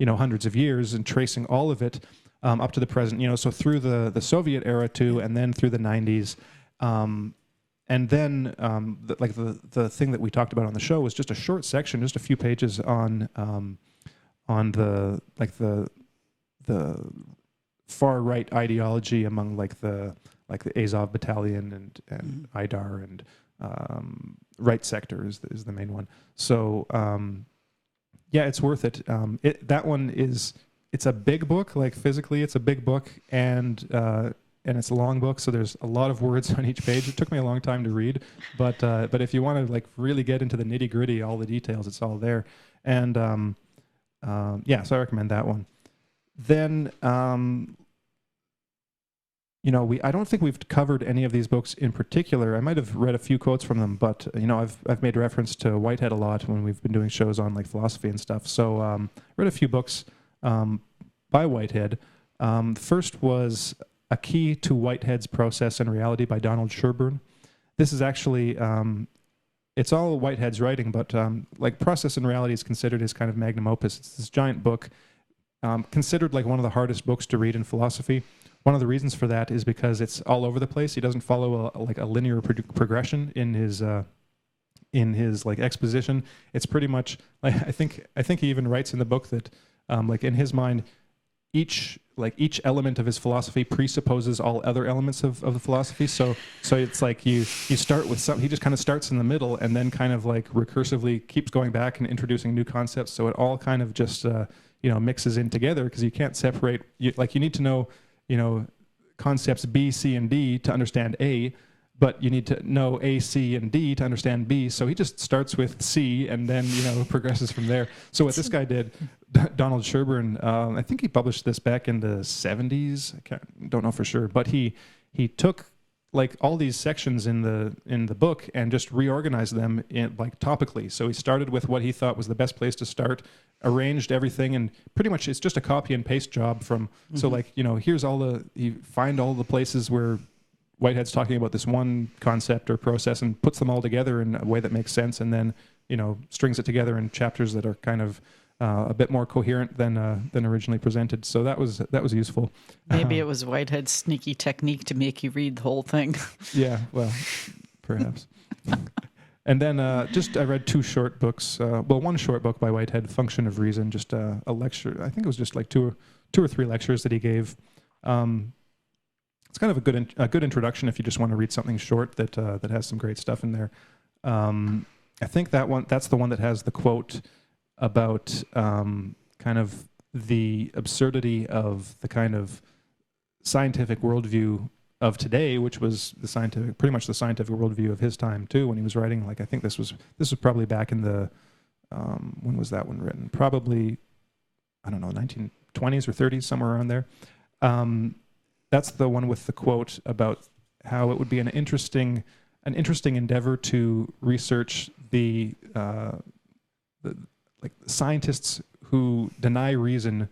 hundreds of years, and tracing all of it up to the present. So through the Soviet era too, and then through the 90s, and then the thing that we talked about on the show was just a short section, just a few pages on the far right ideology among the Azov Battalion and Aidar and right sector is the main one. So yeah, it's worth it. That one it's a big book, physically it's a big book, and it's a long book, so there's a lot of words on each page. It took me a long time to read, but if you want to really get into the nitty gritty, all the details, it's all there. And yeah, so I recommend that one. Then I don't think we've covered any of these books in particular. I might have read a few quotes from them, but I've made reference to Whitehead a lot when we've been doing shows on philosophy and stuff. So read a few books by Whitehead. First was A Key to Whitehead's Process and Reality by Donald Sherburne. This is actually it's all Whitehead's writing, but Process and Reality is considered his kind of magnum opus. It's this giant book, considered one of the hardest books to read in philosophy. One of the reasons for that is because it's all over the place. He doesn't follow a linear progression in his exposition. It's pretty much I think he even writes in the book that in his mind, each element of his philosophy presupposes all other elements of the philosophy. So it's you start with something. He just kind of starts in the middle and then kind of recursively keeps going back and introducing new concepts. So it all kind of just mixes in together, because you can't separate. You need to know concepts B, C, and D to understand A, but you need to know A, C, and D to understand B. So he just starts with C and then progresses from there. So what this guy did, Donald Sherburne, I think he published this back in the 70s. Don't know for sure, but he took all these sections in the book and just reorganized them topically. So he started with what he thought was the best place to start, arranged everything, and pretty much it's just a copy and paste job from. So here's you find all the places where Whitehead's talking about this one concept or process and puts them all together in a way that makes sense, and then strings it together in chapters that are kind of a bit more coherent than originally presented. So that was useful. Maybe it was Whitehead's sneaky technique to make you read the whole thing. Yeah, well, perhaps. And then I read two short books. One short book by Whitehead, Function of Reason, just a lecture. I think it was just like two or three lectures that he gave. It's kind of a good introduction if you just want to read something short that has some great stuff in there. I think that's the one that has the quote about kind of the absurdity of the kind of scientific worldview of today, which was pretty much the scientific worldview of his time too, when he was writing. Like, I think this was probably back in the when was that one written? Probably, I don't know, 1920s or 30s, somewhere around there. That's the one with the quote about how it would be an interesting endeavor to research the scientists who deny reason,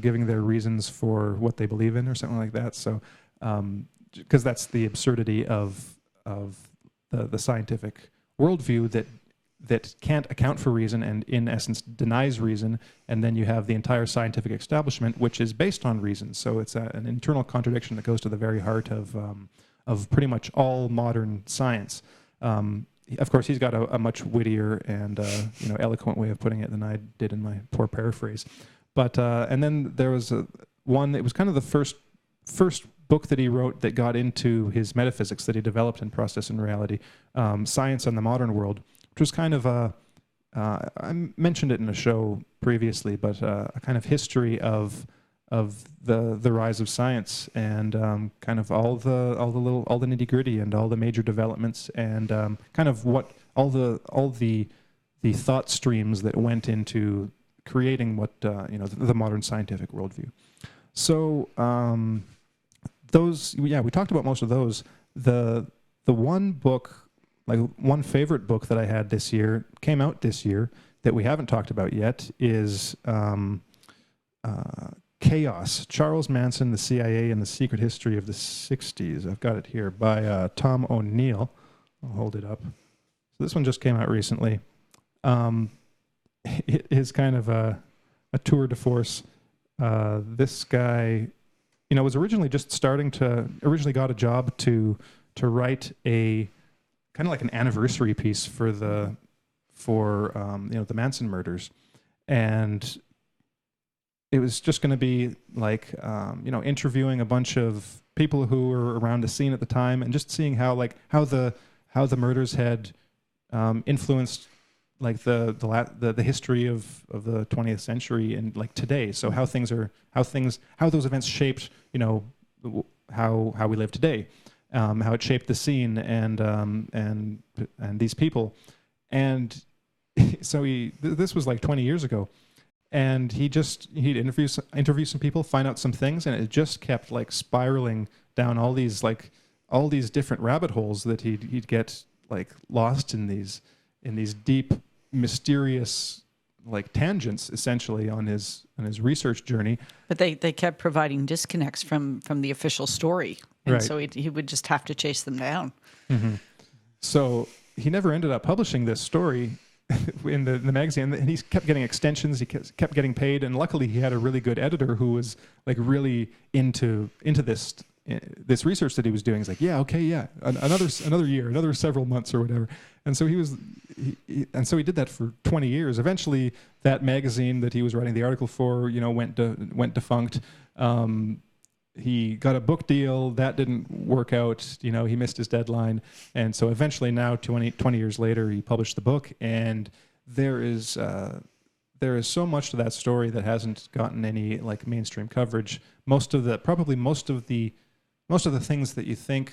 giving their reasons for what they believe in or something like that. So, because that's the absurdity of the scientific worldview that can't account for reason and in essence denies reason, and then you have the entire scientific establishment which is based on reason. So it's an internal contradiction that goes to the very heart of pretty much all modern science. Of course, he's got a much wittier and eloquent way of putting it than I did in my poor paraphrase. But and then there was one that was kind of the first book that he wrote that got into his metaphysics that he developed in Process and Reality, Science and the Modern World, which was kind of I mentioned it in a show previously, but a kind of history of the rise of science and kind of all the nitty gritty and all the major developments and kind of what all the thought streams that went into creating what the modern scientific worldview. So we talked about most of those. The one book, like one favorite book that I had this year, came out this year that we haven't talked about yet, is Chaos, Charles Manson, the CIA, and the Secret History of the 60s. I've got it here by Tom O'Neill. I'll hold it up. So this one just came out recently. It is kind of a tour de force. This guy, was originally got a job to write a kind of like an anniversary piece for the Manson murders, and it was just going to be like interviewing a bunch of people who were around the scene at the time and just seeing how the murders had influenced like the history of the 20th century and like today. So how those events shaped how we live today, how it shaped the scene and these people, and so this was like 20 years ago. And he'd interview some people, find out some things, and it just kept like spiraling down all these different rabbit holes that he'd get like lost in these deep, mysterious like tangents essentially on his research journey. But they kept providing disconnects from the official story, and right. So he would just have to chase them down. Mm-hmm. So he never ended up publishing this story in the magazine, and he kept getting extensions. He kept getting paid, and luckily he had a really good editor who was like really into this research that he was doing. He's like, yeah, okay, yeah, another year, another several months or whatever. And so he did that for 20 years. Eventually, that magazine that he was writing the article for, went defunct. He got a book deal that didn't work out. He missed his deadline, and so eventually, now 20 years later, he published the book. And there is so much to that story that hasn't gotten any like mainstream coverage. Most of the things that you think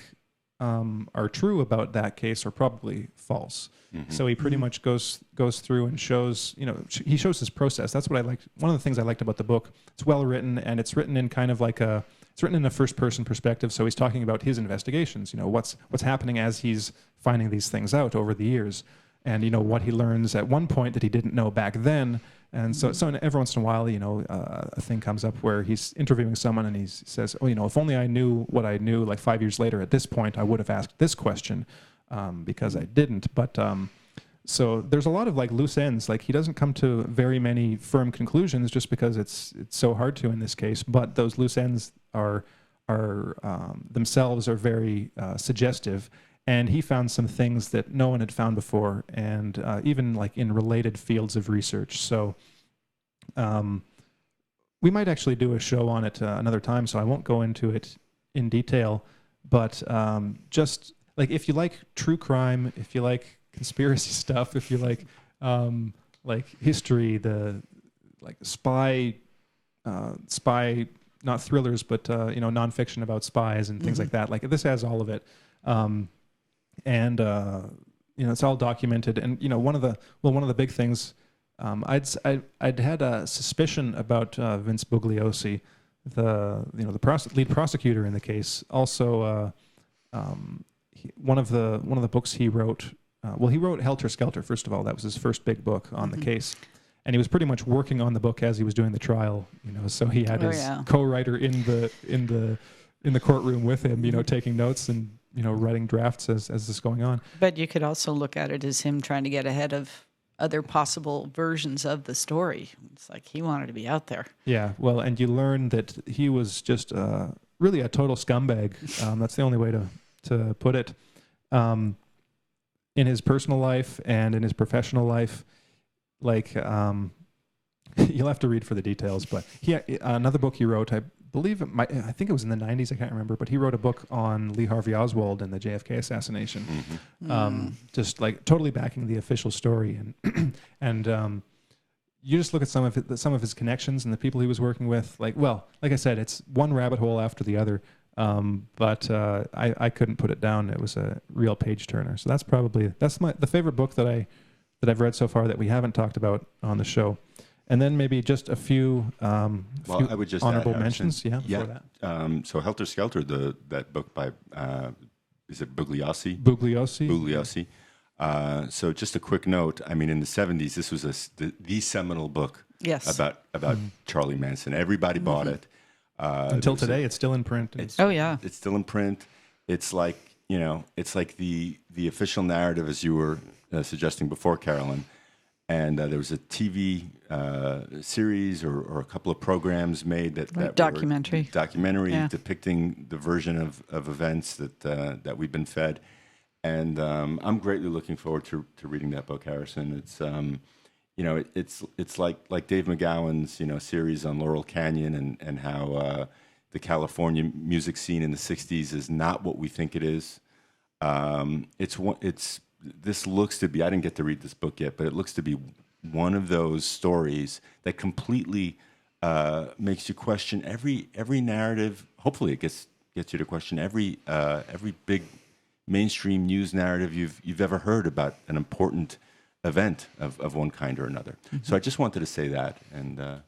are true about that case are probably false. Mm-hmm. So he pretty much goes through and shows, he shows his process. That's what I liked. One of the things I liked about the book. It's well written, and it's written in kind of like it's written in a first-person perspective. So he's talking about his investigations. What's happening as he's finding these things out over the years, and what he learns at one point that he didn't know back then. And so every once in a while, a thing comes up where he's interviewing someone and he says, "Oh, if only I knew what I knew like 5 years later at this point, I would have asked this question because I didn't." But so there's a lot of like loose ends. Like he doesn't come to very many firm conclusions just because it's so hard to in this case. But those loose ends are themselves are very suggestive. and he found some things that no one had found before, and even like in related fields of research. So we might actually do a show on it another time, so I won't go into it in detail, but just like if you like true crime, if you like conspiracy stuff, if you like history, the like spy not thrillers, but nonfiction about spies and things like that. Like this has all of it, and it's all documented. And one of the big things, I'd had a suspicion about Vince Bugliosi, the lead prosecutor in the case. Also, one of the books he wrote. He wrote Helter Skelter. First of all, that was his first big book on the case. And he was pretty much working on the book as he was doing the trial, so he had his co-writer in the courtroom with him, taking notes and writing drafts as this is going on. But you could also look at it as him trying to get ahead of other possible versions of the story. It's like he wanted to be out there. Yeah, well, and you learn that he was just really a total scumbag. That's the only way to put it. In his personal life and in his professional life. Like, you'll have to read for the details, but another book he wrote, I think it was in the 90s, I can't remember, but he wrote a book on Lee Harvey Oswald and the JFK assassination, just like totally backing the official story. And you just look at some of his connections and the people he was working with, like I said, it's one rabbit hole after the other. But I couldn't put it down. It was a real page turner. So that's the favorite book that I've read so far that we haven't talked about on the show. And then maybe just a few, I would just honorable add, mentions. yeah. That. So Helter Skelter, that book by is it Bugliosi? Bugliosi. So just a quick note. I mean, in the 70s, this was the seminal book. Yes. About Charlie Manson. Everybody bought it. Until today, it's still in print. It's still in print. It's like the official narrative, as you were suggesting before, Carolyn. And there was a TV series or a couple of programs made that documentary depicting the version of events that we've been fed. And I'm greatly looking forward to reading that book, Harrison. It's it's like Dave McGowan's series on Laurel Canyon and how the California music scene in the 60s is not what we think it is. This looks to be, I didn't get to read this book yet, but it looks to be one of those stories that completely makes you question every narrative. Hopefully it gets you to question every big mainstream news narrative you've ever heard about an important event of one kind or another. So I just wanted to say that. And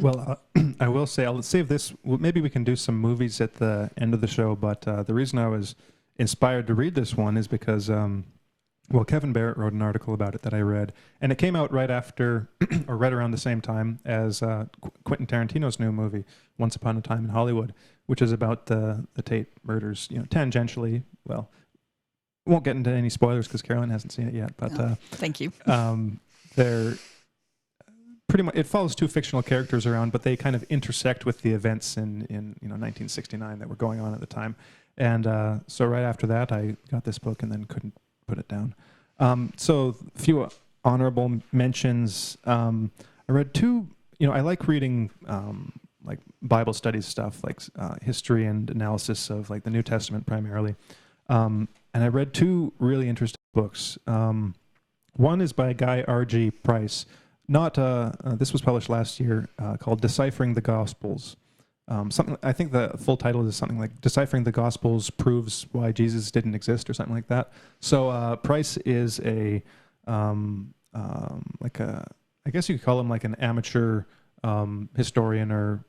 well, I will say, I'll save this. Maybe we can do some movies at the end of the show, but the reason I was inspired to read this one is because, Kevin Barrett wrote an article about it that I read, and it came out right after, or right around the same time as Quentin Tarantino's new movie, Once Upon a Time in Hollywood, which is about the Tate murders, tangentially. Well, won't get into any spoilers because Carolyn hasn't seen it yet, but thank you. They're pretty much, it follows two fictional characters around, but they kind of intersect with the events in 1969 that were going on at the time. And so right after that, I got this book and then couldn't put it down. So a few honorable mentions. I read two. I like reading like Bible studies stuff, like history and analysis of like the New Testament primarily. And I read two really interesting books. One is by a guy, R.G. Price. This was published last year, called Deciphering the Gospels. Something, I think the full title is something like Deciphering the Gospels Proves Why Jesus Didn't Exist or something like that. So Price is I guess you could call him like an amateur historian or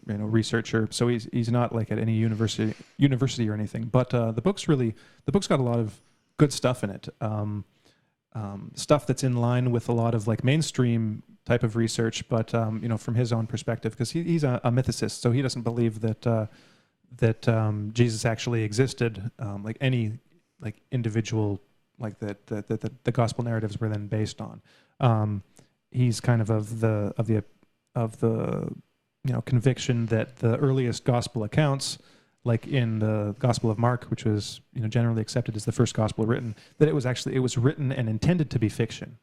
researcher. So he's not like at any university or anything. But the book's got a lot of good stuff in it. Stuff that's in line with a lot of like mainstream type of research, but from his own perspective, because he's a mythicist, so he doesn't believe that Jesus actually existed, like any like individual, like that the gospel narratives were then based on. He's kind of the conviction that the earliest gospel accounts like in the Gospel of Mark, which was generally accepted as the first gospel written, that it was written and intended to be fiction.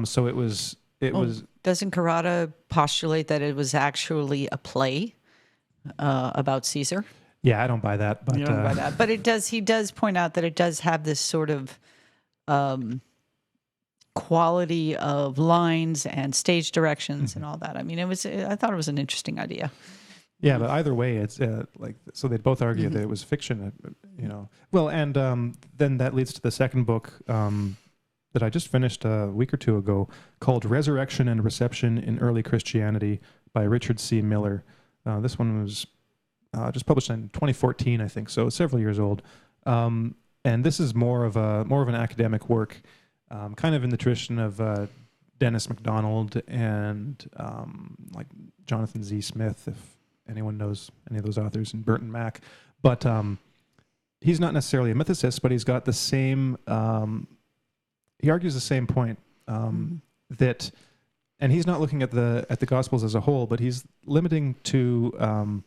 So it was. Doesn't Carrata postulate that it was actually a play about Caesar? Yeah, I don't buy that. But You don't buy that, but it does. He does point out that it does have this sort of quality of lines and stage directions and all that. I mean, I thought it was an interesting idea. Yeah, but either way, it's so they both argue that it was fiction. Well, and then that leads to the second book that I just finished a week or two ago, called "Resurrection and Reception in Early Christianity" by Richard C. Miller. This one was just published in 2014, I think, so several years old. And this is more of an academic work, kind of in the tradition of Dennis MacDonald and like Jonathan Z. Smith, if anyone knows any of those authors, and Burton Mack. But he's not necessarily a mythicist, but he's got the same. He argues the same point that, and he's not looking at the Gospels as a whole, but he's limiting to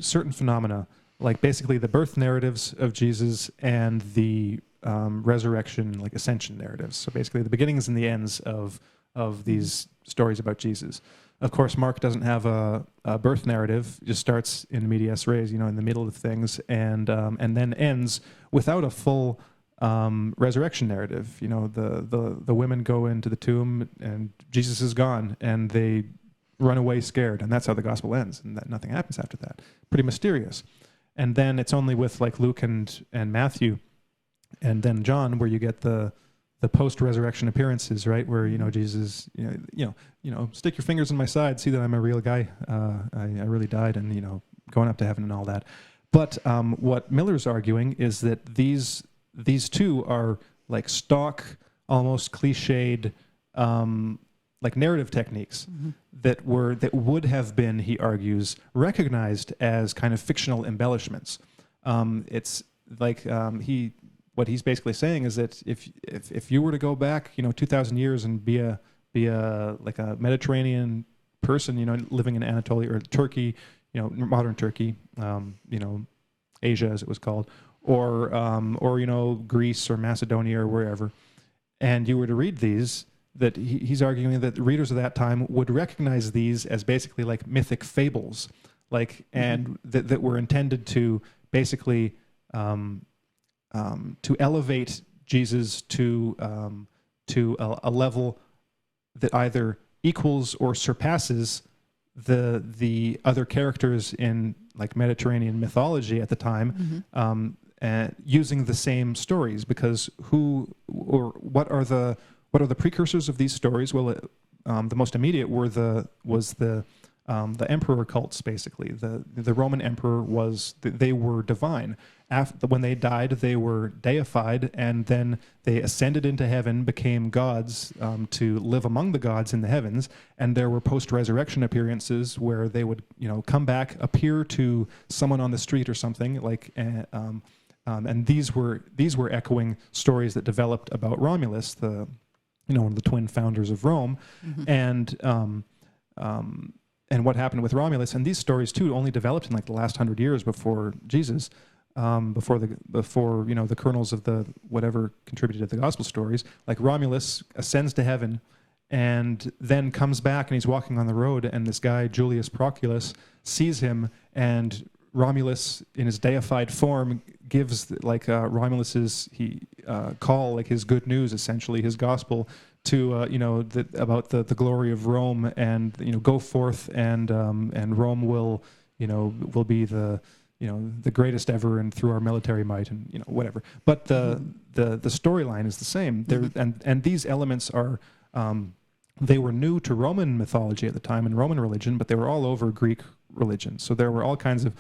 certain phenomena, like basically the birth narratives of Jesus and the resurrection, like ascension narratives. So basically the beginnings and the ends of these stories about Jesus. Of course, Mark doesn't have a birth narrative; just starts in medias res, in the middle of things, and then ends without a full resurrection narrative. The women go into the tomb and Jesus is gone, and they run away scared, and that's how the gospel ends, and that nothing happens after that. Pretty mysterious. And then it's only with like Luke and Matthew, and then John, where you get the post-resurrection appearances, right? Where Jesus, stick your fingers in my side, see that I'm a real guy. I really died, and going up to heaven and all that. But what Miller's arguing is that these two are like stock, almost cliched, like narrative techniques that would have been, he argues, recognized as kind of fictional embellishments. It's like what he's basically saying is that if you were to go back 2,000 years and be a like a Mediterranean person, living in Anatolia or Turkey, modern Turkey, Asia as it was called, or Greece or Macedonia or wherever, and you were to read these, that he's arguing that readers of that time would recognize these as basically like mythic fables, and that were intended to basically to elevate Jesus to a level that either equals or surpasses the other characters in like Mediterranean mythology at the time, using the same stories. Because what are the precursors of these stories? Well, the most immediate was the emperor cults. Basically, the Roman emperor they were divine. When they died, they were deified, and then they ascended into heaven, became gods to live among the gods in the heavens. And there were post-resurrection appearances where they would, come back, appear to someone on the street or something, and these were echoing stories that developed about Romulus, one of the twin founders of Rome, and what happened with Romulus. And these stories too only developed in like the last 100 years before Jesus. Before the kernels of the whatever contributed to the gospel stories, like Romulus ascends to heaven, and then comes back, and he's walking on the road, and this guy Julius Proculus sees him, and Romulus, in his deified form, gives like Romulus's call, like his good news, essentially his gospel, to about the glory of Rome, and go forth, and Rome will be the greatest ever, and through our military might, and whatever. But the storyline is the same. And these elements are they were new to Roman mythology at the time and Roman religion, but they were all over Greek religion. So there were all kinds of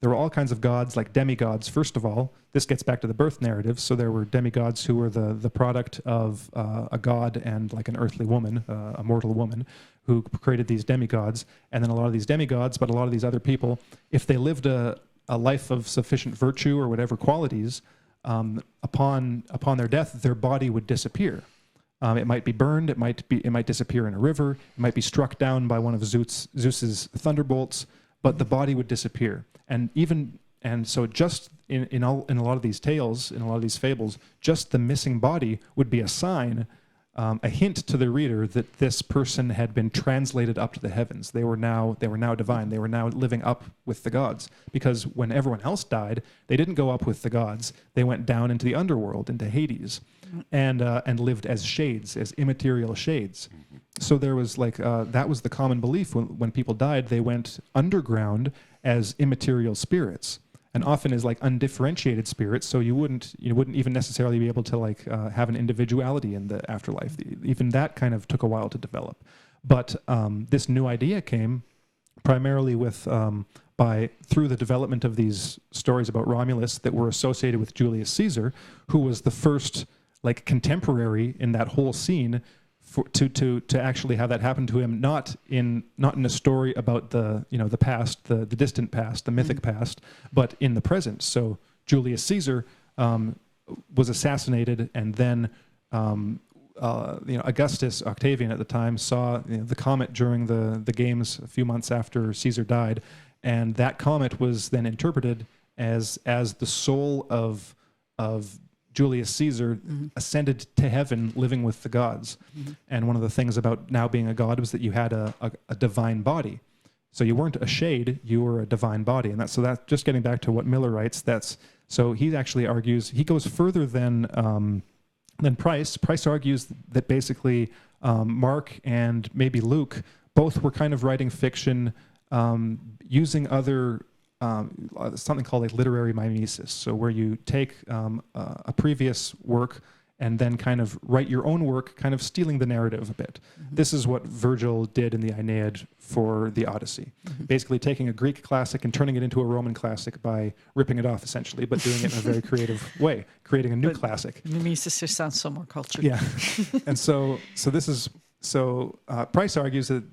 there were all kinds of gods, like demigods. First of all, this gets back to the birth narrative. So there were demigods who were the product of a god and like an earthly woman, a mortal woman, who created these demigods. And then a lot of these demigods, but a lot of these other people, if they lived a life of sufficient virtue or whatever qualities, upon their death, their body would disappear. It might be burned. It might disappear in a river. It might be struck down by one of Zeus's thunderbolts. but the body would disappear. And so just in a lot of these tales, in a lot of these fables, just the missing body would be a sign, a hint to the reader that this person had been translated up to the heavens. They were now divine. They were now living up with the gods. Because when everyone else died, they didn't go up with the gods. They went down into the underworld, into Hades, and lived as shades, as immaterial shades. So there was that was the common belief when people died. They went underground as immaterial spirits, and often as undifferentiated spirits. So you wouldn't even necessarily be able to have an individuality in the afterlife. Even that kind of took a while to develop. But this new idea came primarily through the development of these stories about Romulus that were associated with Julius Caesar, who was the first contemporary in that whole scene to actually have that happen to him, not in a story about the past, the distant past, the mythic past, but in the present. So Julius Caesar was assassinated, and then Augustus, Octavian at the time, saw the comet during the games a few months after Caesar died, and that comet was then interpreted as the soul of Julius Caesar ascended to heaven, living with the gods. And one of the things about now being a god was that you had a divine body. So you weren't a shade, you were a divine body. And that's just getting back to what Miller writes, so he actually argues, he goes further than Price. Price argues that basically Mark and maybe Luke both were kind of writing fiction using other something called literary mimesis, so where you take a previous work and then kind of write your own work, kind of stealing the narrative a bit. This is what Virgil did in the Aeneid for the Odyssey, basically taking a Greek classic and turning it into a Roman classic by ripping it off, essentially, but doing it in a very creative way, creating a new classic. Mimesis just sounds so more cultured. Yeah, and so Price argues that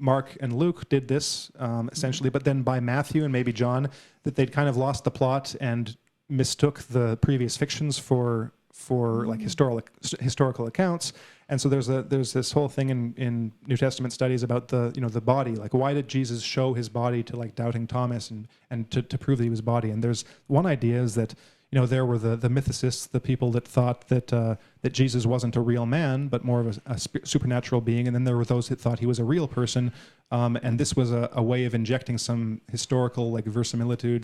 Mark and Luke did this essentially, but then by Matthew and maybe John, that they'd kind of lost the plot and mistook the previous fictions for historical accounts. And so there's this whole thing in New Testament studies about the body, why did Jesus show his body to doubting Thomas and to prove that he was body? And there's one idea is that there were the mythicists, the people that thought that Jesus wasn't a real man, but more of a supernatural being. And then there were those that thought he was a real person. And this was a way of injecting some historical verisimilitude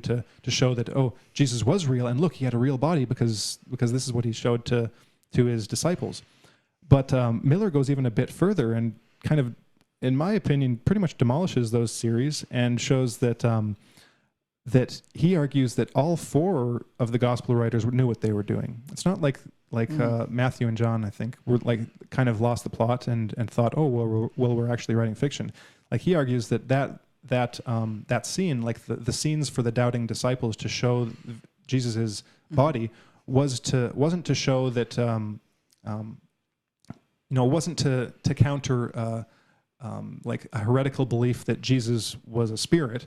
to show that, oh, Jesus was real. And look, he had a real body because this is what he showed to his disciples. But Miller goes even a bit further and kind of, in my opinion, pretty much demolishes those series and shows that that he argues that all four of the gospel writers knew what they were doing. It's not like Matthew and John, I think, were kind of lost the plot and thought, oh, well, we're actually writing fiction. He argues that scene, the scenes for the doubting disciples to show Jesus's body wasn't to show that wasn't to counter a heretical belief that Jesus was a spirit,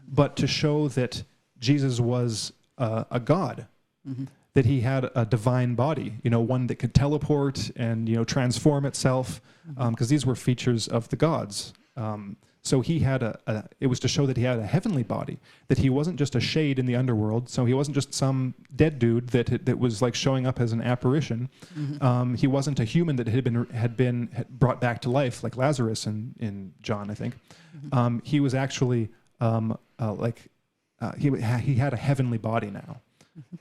but to show that Jesus was a god, that he had a divine body, one that could teleport and transform itself, because these were features of the gods. So he had it was to show that he had a heavenly body, that he wasn't just a shade in the underworld. So he wasn't just some dead dude that was showing up as an apparition. He wasn't a human that had been brought back to life like Lazarus in John, I think. He was actually he had a heavenly body now.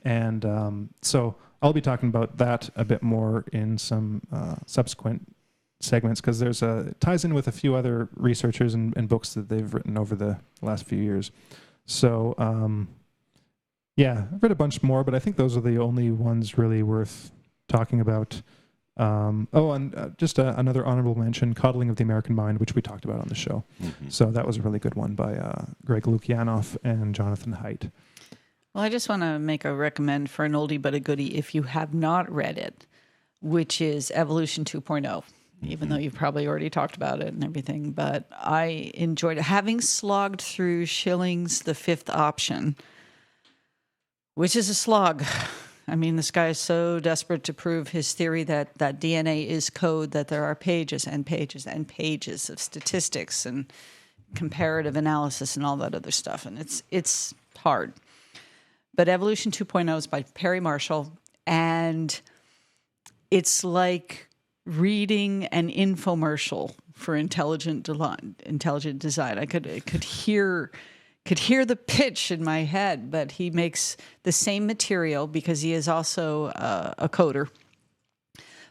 And so I'll be talking about that a bit more in some subsequent segments, because it ties in with a few other researchers and books that they've written over the last few years. So I've read a bunch more, but I think those are the only ones really worth talking about. Just another honorable mention, Coddling of the American Mind, which we talked about on the show. So that was a really good one by Greg Lukianoff and Jonathan Haidt. Well, I just want to make a recommend for an oldie but a goodie if you have not read it, which is Evolution 2.0. Even though you've probably already talked about it and everything, but I enjoyed it. Having slogged through Schilling's The Fifth Option, which is a slog. I mean, this guy is so desperate to prove his theory that DNA is code, that there are pages and pages and pages of statistics and comparative analysis and all that other stuff, and it's hard. But Evolution 2.0 is by Perry Marshall, and it's like reading an infomercial for intelligent design. I could hear the pitch in my head, but he makes the same material, because he is also a coder,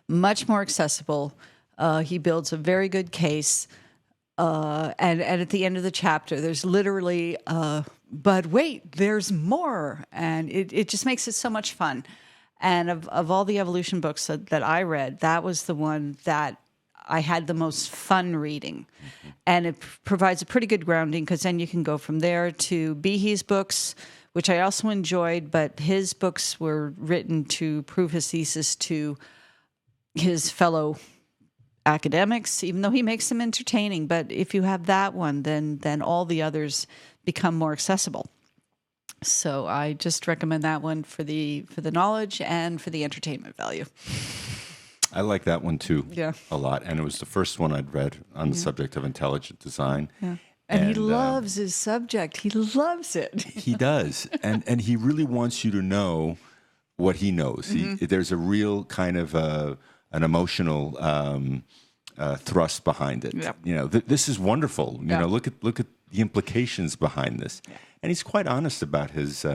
much more accessible. He builds a very good case. And at the end of the chapter, there's literally, but wait, there's more. And it just makes it so much fun. And of all the evolution books that I read, that was the one that I had the most fun reading. Mm-hmm. And it provides a pretty good grounding, because then you can go from there to Behe's books, which I also enjoyed, but his books were written to prove his thesis to his fellow academics, even though he makes them entertaining. But if you have that one, then all the others become more accessible. So I just recommend that one for the knowledge and for the entertainment value. I like that one too, yeah, a lot. And it was the first one I'd read on the subject of intelligent design. Yeah. And he loves his subject. He loves it. He does. And he really wants you to know what he knows. Mm-hmm. There's a real kind of an emotional thrust behind it. Yep. You know, this is wonderful. You know, look at the implications behind this. Yeah. And he's quite honest about his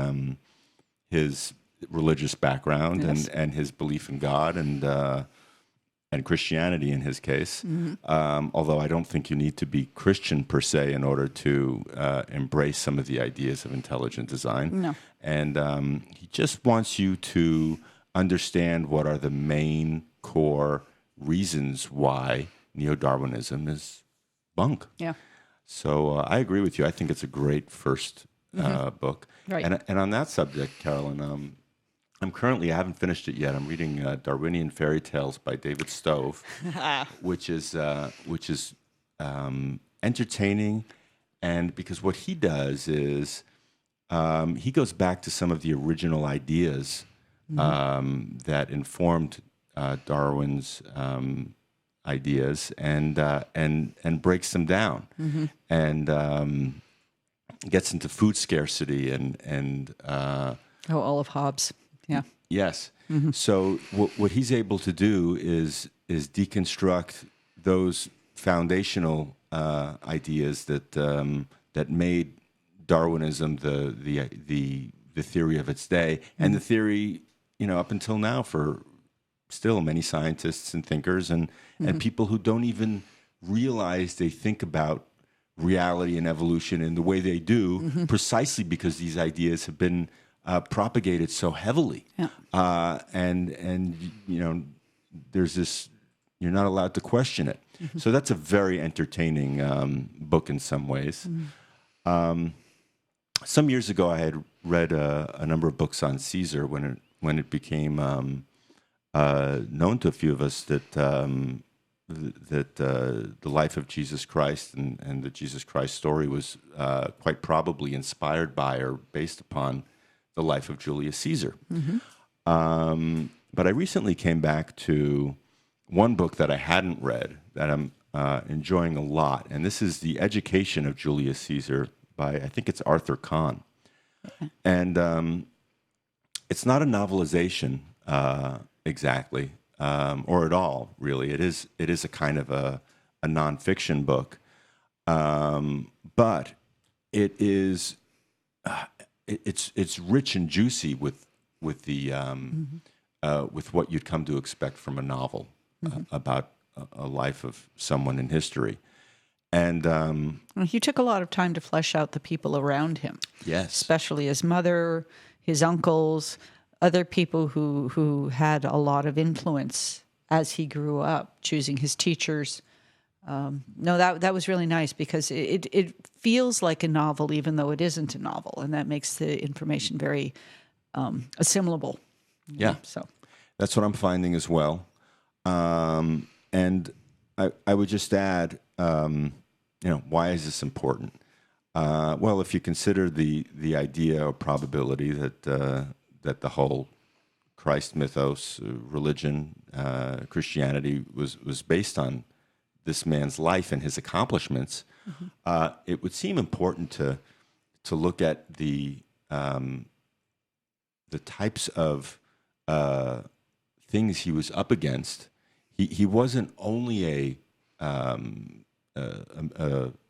religious background, yes, and his belief in God and Christianity in his case. Mm-hmm. Although I don't think you need to be Christian per se in order to embrace some of the ideas of intelligent design. No. And he just wants you to understand what are the main core reasons why neo-Darwinism is bunk. Yeah. So I agree with you. I think it's a great first book. Right. And on that subject, Carolyn, I haven't finished it yet. I'm reading Darwinian Fairy Tales by David Stove, which is entertaining, and because what he does is he goes back to some of the original ideas that informed Darwin's ideas and breaks them down, and gets into food scarcity and Olive Hobbes. Yeah. Yes. Mm-hmm. So what he's able to do is deconstruct those foundational ideas that made Darwinism the theory of its day, and the theory, up until now, for still many scientists and thinkers and people who don't even realize they think about reality and evolution in the way they do, precisely because these ideas have been propagated so heavily. Yeah. And there's this, you're not allowed to question it. So that's a very entertaining book in some ways. Some years ago, I had read a number of books on Caesar when it became known to a few of us that the life of Jesus Christ and the Jesus Christ story was quite probably inspired by or based upon the life of Julius Caesar. But I recently came back to one book that I hadn't read that I'm enjoying a lot, and this is The Education of Julius Caesar by, I think it's Arthur Kahn. Okay. And it's not a novelization exactly, or at all, really. It is a kind of a nonfiction book, but it is it's rich and juicy with the with what you'd come to expect from a novel about a life of someone in history. And he took a lot of time to flesh out the people around him. Yes, especially his mother, his uncles, other people who had a lot of influence as he grew up, choosing his teachers. No, that was really nice, because it feels like a novel, even though it isn't a novel, and that makes the information very assimilable. Yeah, so that's what I'm finding as well. And I would just add, why is this important? Well, if you consider the idea or probability that the whole Christ mythos, religion, Christianity was based on this man's life and his accomplishments, it would seem important to look at the types of things he was up against. He wasn't only a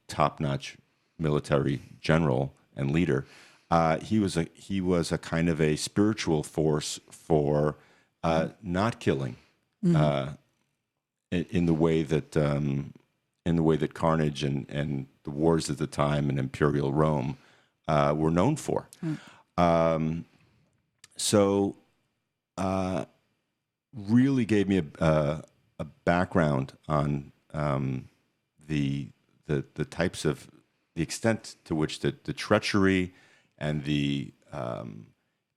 top-notch military general and leader. He was a kind of a spiritual force for not killing in the way that carnage and the wars at the time in Imperial Rome were known for. So really gave me a background on the types of the extent to which the treachery and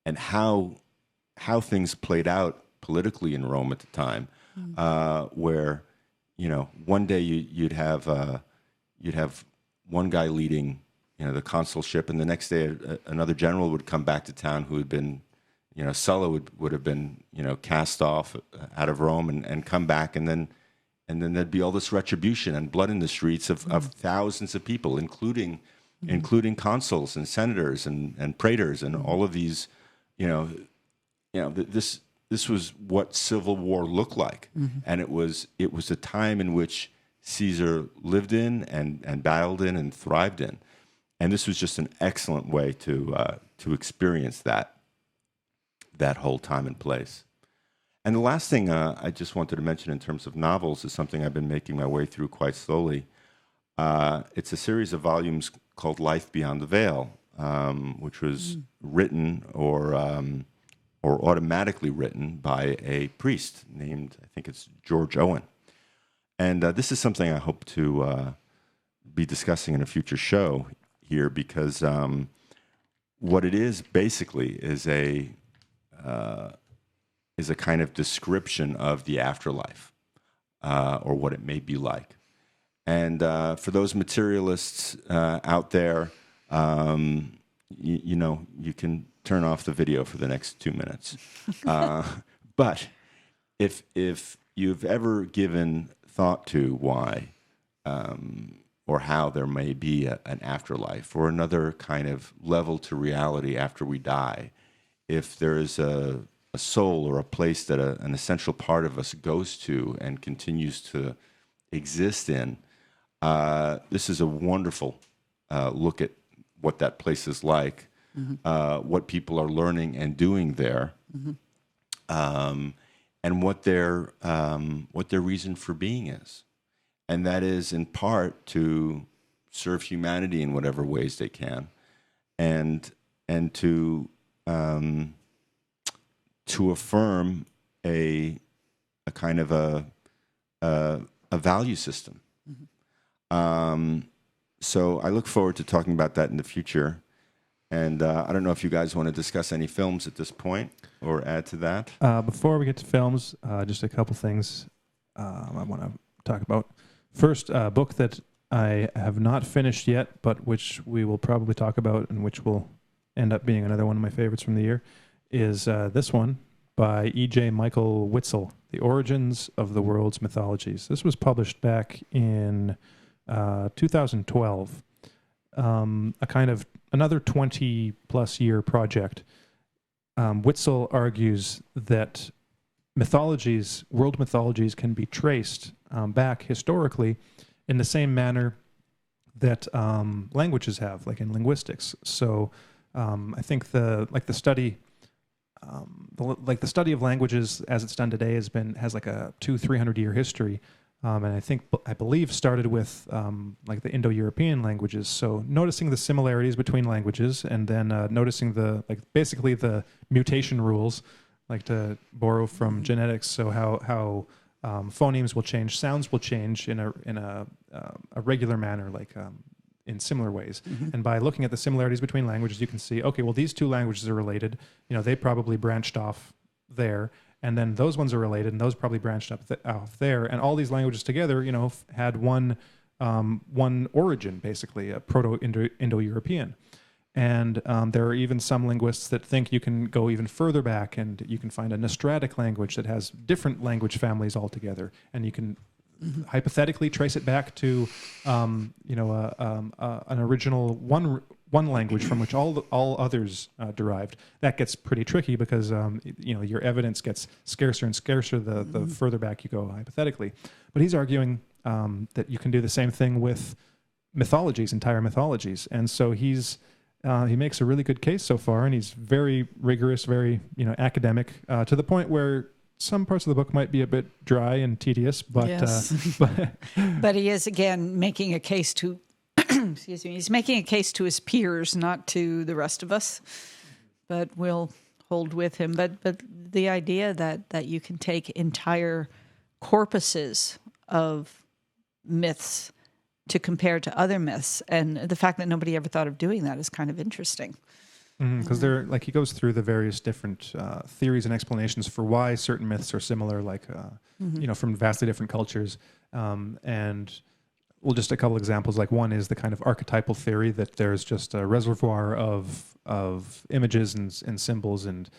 and how things played out politically in Rome at the time, where one day you'd have one guy leading the consulship, and the next day another general would come back to town who had been Sulla would have been cast off out of Rome and come back, and then there'd be all this retribution and blood in the streets of thousands of people, including consuls and senators and praetors and all of these. This was what civil war looked like, and it was a time in which Caesar lived in and battled in and thrived in, and this was just an excellent way to experience that whole time and place. And the last thing I just wanted to mention in terms of novels is something I've been making my way through quite slowly. It's a series of volumes called Life Beyond the Veil, which was written or automatically written by a priest named, I think it's George Owen. And this is something I hope to be discussing in a future show here, because what it is basically is a kind of description of the afterlife, or what it may be like. And for those materialists out there, you can turn off the video for the next 2 minutes. But if you've ever given thought to why or how there may be an afterlife or another kind of level to reality after we die, if there is a soul or a place that an essential part of us goes to and continues to exist in, this is a wonderful look at what that place is like, what people are learning and doing there, and what their reason for being is. And that is in part to serve humanity in whatever ways they can, and to affirm a kind of a value system. So I look forward to talking about that in the future. And I don't know if you guys want to discuss any films at this point or add to that. Before we get to films, just a couple things I want to talk about. First, a book that I have not finished yet, but which we will probably talk about and which will end up being another one of my favorites from the year, is this one by E.J. Michael Witzel, The Origins of the World's Mythologies. This was published back in 2012. A kind of another 20-plus year project. Witzel argues that world mythologies can be traced back historically in the same manner that languages have, like in linguistics. So I think the study of languages as it's done today has like a 200-300 year history. And I believe started with like the Indo-European languages. So noticing the similarities between languages, and then noticing basically the mutation rules, like to borrow from genetics. So how phonemes will change, sounds will change in a regular manner, like in similar ways. And by looking at the similarities between languages, you can see, okay, well, these two languages are related. They probably branched off there. And then those ones are related, and those probably branched off there. And all these languages together, had one origin, basically, a Proto-Indo-European. And there are even some linguists that think you can go even further back, and you can find a Nostratic language that has different language families altogether. And you can hypothetically trace it back to an original one language from which all others derived. That gets pretty tricky because your evidence gets scarcer and scarcer the further back you go hypothetically. But he's arguing that you can do the same thing with mythologies, entire mythologies, and so he makes a really good case so far, and he's very rigorous, very academic, to the point where some parts of the book might be a bit dry and tedious, but yes. But he is again making a case to excuse me, he's making a case to his peers, not to the rest of us. But we'll hold with him. But the idea that you can take entire corpuses of myths to compare to other myths, and the fact that nobody ever thought of doing that is kind of interesting. Because they're he goes through the various different theories and explanations for why certain myths are similar, from vastly different cultures, and just a couple examples. Like one is the kind of archetypal theory that there's just a reservoir of images and symbols and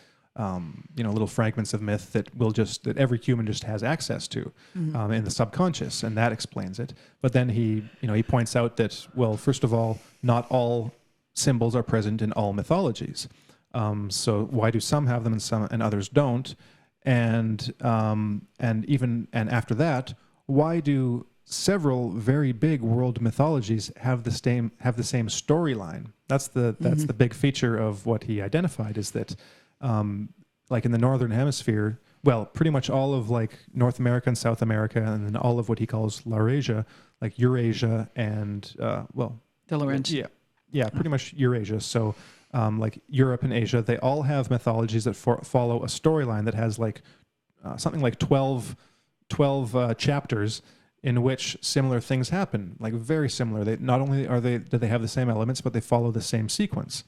little fragments of myth that every human just has access to in the subconscious, and that explains it. But then he points out that, well, first of all, not all symbols are present in all mythologies. So why do some have them and others don't? And after that, why do several very big world mythologies have the same storyline? That's the big feature of what he identified, is that in the Northern Hemisphere, well, pretty much all of North America and South America, and then all of what he calls Laurasia, Eurasia and De Laurentian. Yeah, pretty much Eurasia. So Europe and Asia, they all have mythologies that follow a storyline that has something like 12 chapters in which similar things happen, very similar. They not only do they have the same elements, but they follow the same sequence,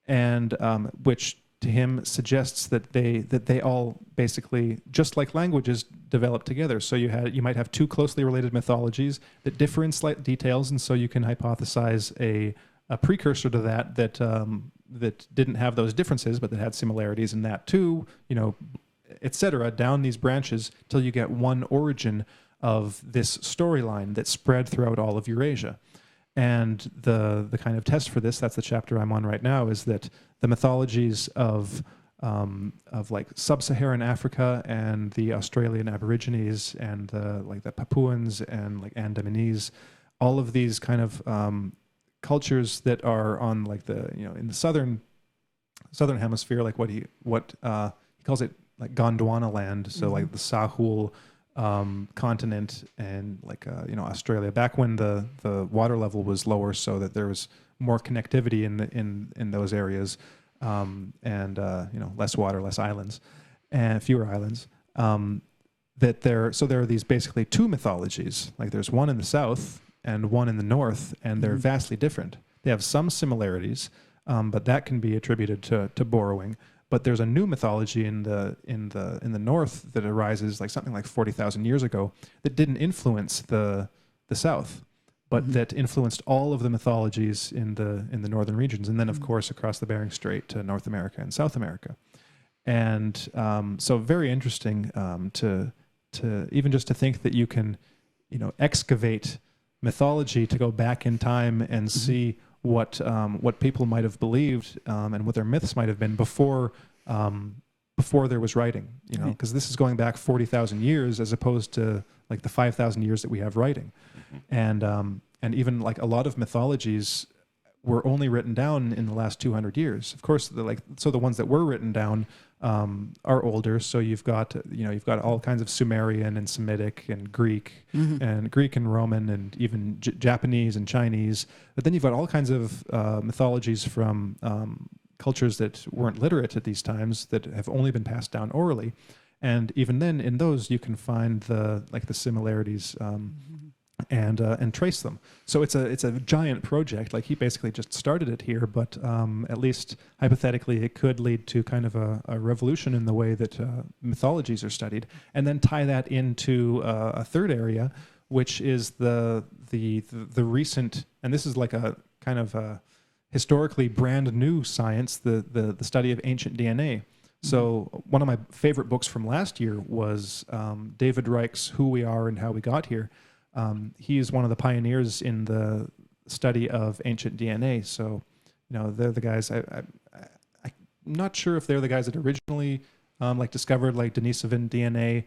and which to him suggests that they all basically, just like languages, develop together. So you might have two closely related mythologies that differ in slight details, and so you can hypothesize a precursor to that didn't have those differences, but that had similarities in that too, etc. Down these branches till you get one origin of this storyline that spread throughout all of Eurasia. And the kind of test for this, that's the chapter I'm on right now, is that the mythologies of sub-Saharan Africa and the Australian Aborigines and the Papuans and Andamanese, all of these kind of cultures that are on in the southern hemisphere, what he calls it Gondwana land, so the Sahul continent and Australia, back when the water level was lower, so that there was more connectivity in those areas, and less water, less islands, and fewer islands. There are these basically two mythologies. There's one in the south and one in the north, and they're vastly different. They have some similarities, but that can be attributed to borrowing. But there's a new mythology in the north that arises something like 40,000 years ago that didn't influence the south, but that influenced all of the mythologies in the northern regions, and then of course across the Bering Strait to North America and South America. And so very interesting to even just to think that you can excavate mythology to go back in time and see what people might have believed and what their myths might have been before there was writing, because this is going back 40,000 years as opposed to the 5,000 years that we have writing, and even a lot of mythologies were only written down in the last 200 years. Of course, the ones that were written down are older. So you've got all kinds of Sumerian and Semitic and Greek and Roman and even Japanese and Chinese. But then you've got all kinds of mythologies from cultures that weren't literate at these times that have only been passed down orally. And even then, in those, you can find the similarities and trace them. So it's a giant project. He basically just started it here, but at least hypothetically, it could lead to kind of a revolution in the way that mythologies are studied, and then tie that into a third area, which is the recent, and this is a kind of a historically brand new science, the study of ancient DNA. So one of my favorite books from last year was David Reich's Who We Are and How We Got Here. He is one of the pioneers in the study of ancient DNA. So, they're the guys. I'm not sure if they're the guys that originally discovered like Denisovan DNA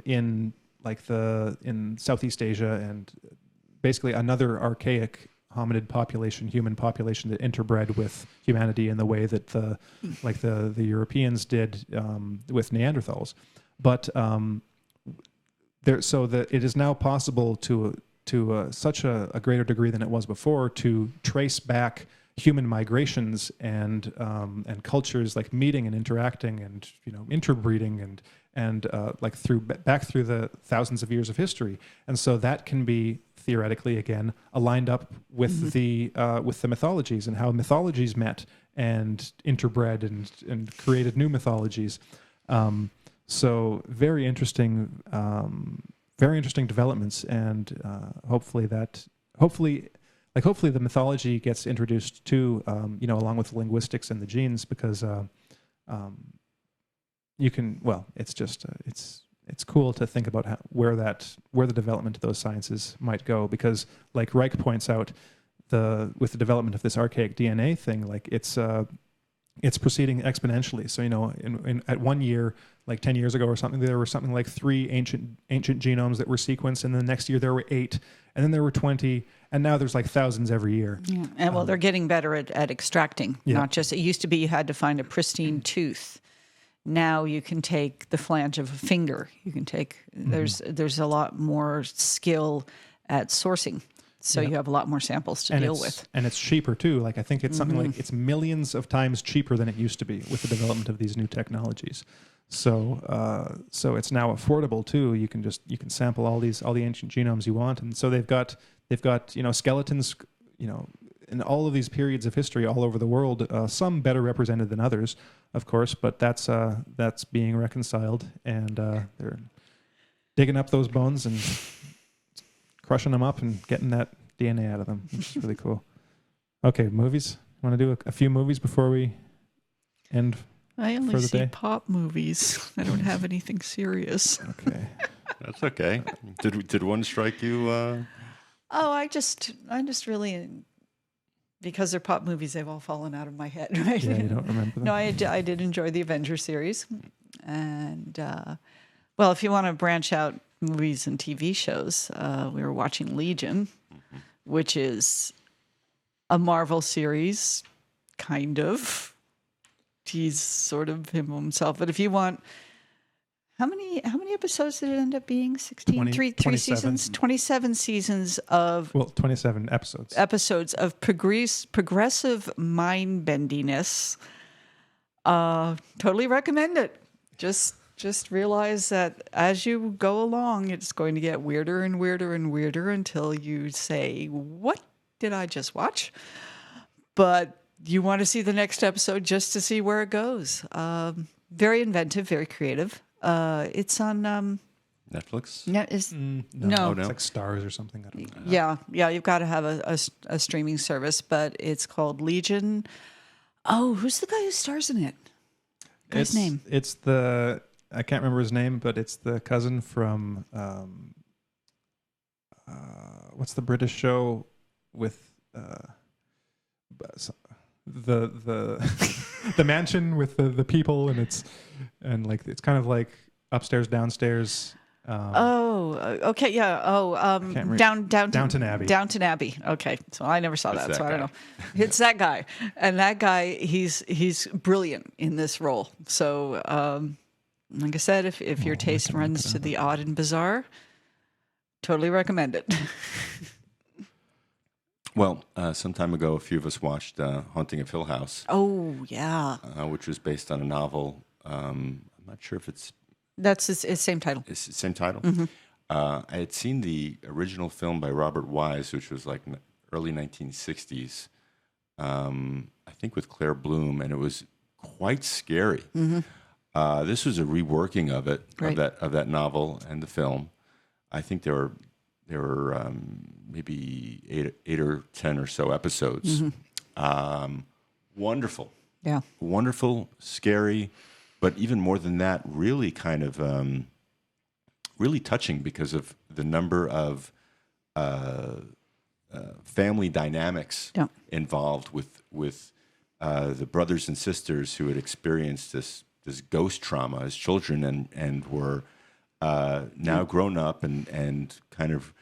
in Southeast Asia, and basically another archaic hominid population, human population that interbred with humanity in the way that the Europeans did with Neanderthals. But it is now possible to such a greater degree than it was before to trace back human migrations and cultures like meeting and interacting and interbreeding and back through the thousands of years of history, and so that can be theoretically again aligned up with the mythologies and how mythologies met and interbred and created new mythologies. So very interesting developments, and hopefully the mythology gets introduced too, along with linguistics and the genes, because it's cool to think about where the development of those sciences might go, because like Reich points out, with the development of this archaic DNA thing, like it's proceeding exponentially. So at 1 year, like 10 years ago or something, there were something like 3 ancient genomes that were sequenced, and the next year there were 8, and then there were 20, and now there's like thousands every year. Yeah. And they're getting better at extracting. Yeah. Not just, it used to be you had to find a pristine tooth. Now you can take the flange of a finger. You can take, there's a lot more skill at sourcing. So you have a lot more samples to deal with. And it's cheaper too. Like I think it's something like it's millions of times cheaper than it used to be with the development of these new technologies. So it's now affordable too. You can sample all the ancient genomes you want, and so they've got skeletons in all of these periods of history all over the world. Some better represented than others, of course, but that's being reconciled, and they're digging up those bones and crushing them up and getting that DNA out of them, which is really cool. Okay, movies. Want to do a few movies before we end? I only for the see day? pop movies. I don't have anything serious. Okay. That's okay. Did one strike you? I just really, because they're pop movies, they've all fallen out of my head, right? Yeah, you don't remember them? No, I did enjoy the Avengers series. And, if you want to branch out movies and TV shows, we were watching Legion, which is a Marvel series, kind of. He's sort of him himself. But if you want, how many episodes did it end up being? 16? Three seasons? 27 seasons of... 27 episodes. Episodes of progressive mind-bendiness. Totally recommend it. Just realize that as you go along, it's going to get weirder and weirder and weirder until you say, what did I just watch? But you want to see the next episode just to see where it goes. Very inventive, very creative. It's on... Netflix? No. Oh, no. It's like Stars or something. I don't know. Yeah. You've got to have a streaming service, but it's called Legion. Oh, who's the guy who stars in it? His name? It's I can't remember his name, but it's the cousin from what's the British show with the mansion with the people, and it's kind of like upstairs downstairs. Okay, yeah. Downton Abbey. Downton Abbey. Okay, so I never saw that, so I don't know. It's that guy, and that guy, he's brilliant in this role. So, like I said, if your taste runs to the odd and bizarre, totally recommend it. Well, some time ago, a few of us watched Haunting of Hill House. Oh, yeah. Which was based on a novel. I'm not sure if it's... That's its same title. It's the same title? Mm-hmm. I had seen the original film by Robert Wise, which was like early 1960s, I think with Claire Bloom, and it was quite scary. Mm-hmm. This was a reworking of it, right. of that novel and the film. I think there were maybe 8 or 10 or so episodes. Mm-hmm. Wonderful. Yeah. Wonderful, scary, but even more than that, really kind of really touching because of the number of family dynamics Yeah. involved with the brothers and sisters who had experienced this ghost trauma as children and were now grown up and kind of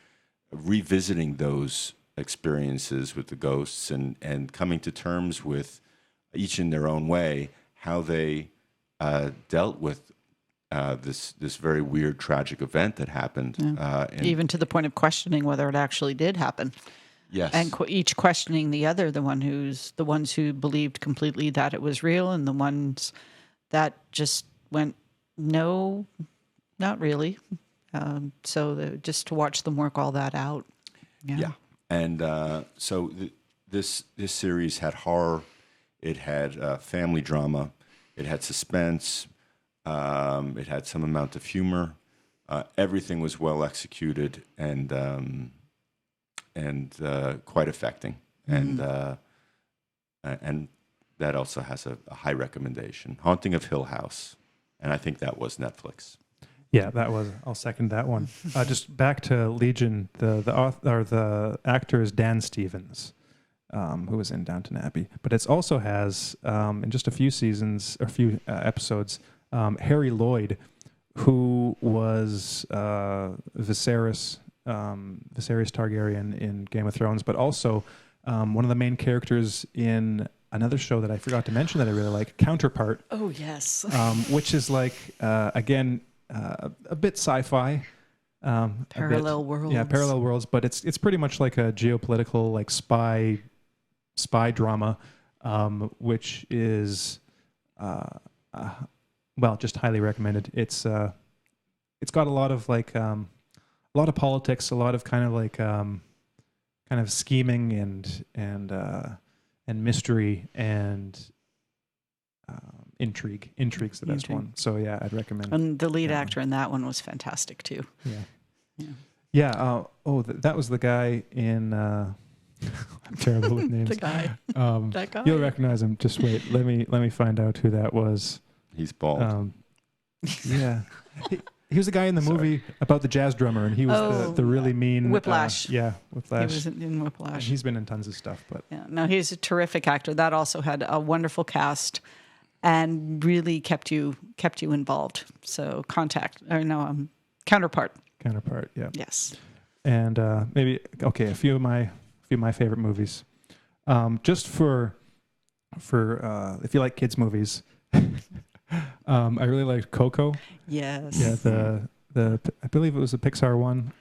revisiting those experiences with the ghosts and coming to terms with each in their own way how they dealt with this very weird tragic event that happened. And Even to the point of questioning whether it actually did happen. yes, And each questioning the other, the ones who believed completely that it was real, and the ones that just went, no, not really. Just to watch them work all that out. yeah. And so this series had horror, it had family drama, it had suspense, it had some amount of humor. Everything was well executed and quite affecting, and that also has a high recommendation. Haunting of Hill House, and I think that was Netflix. Yeah, that was. I'll second that one. Just back to Legion. The actor is Dan Stevens, who was in Downton Abbey. But it also has in just a few seasons or few episodes, Harry Lloyd, who was Viserys Targaryen in Game of Thrones, but also one of the main characters in another show that I forgot to mention that I really like, Counterpart. Oh, yes. Which is like again. A bit sci-fi, Parallel worlds. Yeah, parallel worlds, but it's pretty much like a geopolitical like spy drama, which is just highly recommended. It's got a lot of like a lot of politics, a lot of kind of like kind of scheming and mystery and intrigue's the best one. So yeah, I'd recommend. And the lead actor in that one was fantastic too. Yeah. That was the guy in. I'm terrible with names. The guy. That guy. You'll recognize him. Just wait. Let me find out who that was. He's bald. Yeah. He was the guy in the movie about the jazz drummer, and he was the really mean Whiplash. Whiplash. He was in Whiplash. He's been in tons of stuff, but no, he's a terrific actor. That also had a wonderful cast. And really kept you involved. So Counterpart. Counterpart, yeah. Yes. And maybe a few of my favorite movies. Just for if you like kids movies, I really liked Coco. Yes. Yeah, the I believe it was a Pixar one.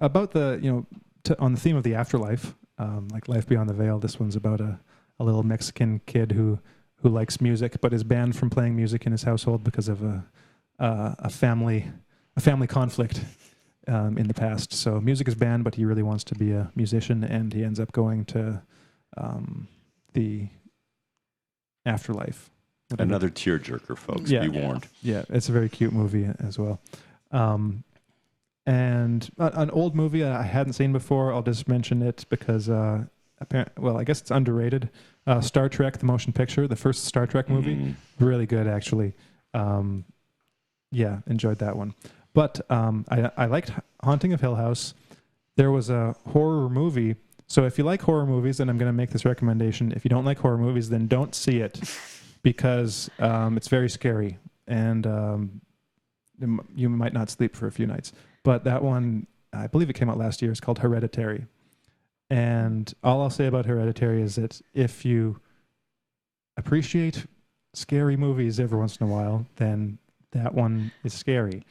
About on the theme of the afterlife, like Life Beyond the Veil. This one's about a little Mexican kid who likes music but is banned from playing music in his household because of a family conflict in the past. So music is banned, but he really wants to be a musician, and he ends up going to the afterlife. Another tearjerker, folks. Yeah. Be warned. Yeah, it's a very cute movie as well. And an old movie I hadn't seen before. I'll just mention it because I guess it's underrated. Star Trek, the motion picture, the first Star Trek movie, really good actually. Enjoyed that one. But I liked Haunting of Hill House. There was a horror movie. So if you like horror movies, then I'm going to make this recommendation. If you don't like horror movies, then don't see it because it's very scary and you might not sleep for a few nights. But that one, I believe it came out last year. It's called Hereditary. And all I'll say about Hereditary is that if you appreciate scary movies every once in a while, then that one is scary,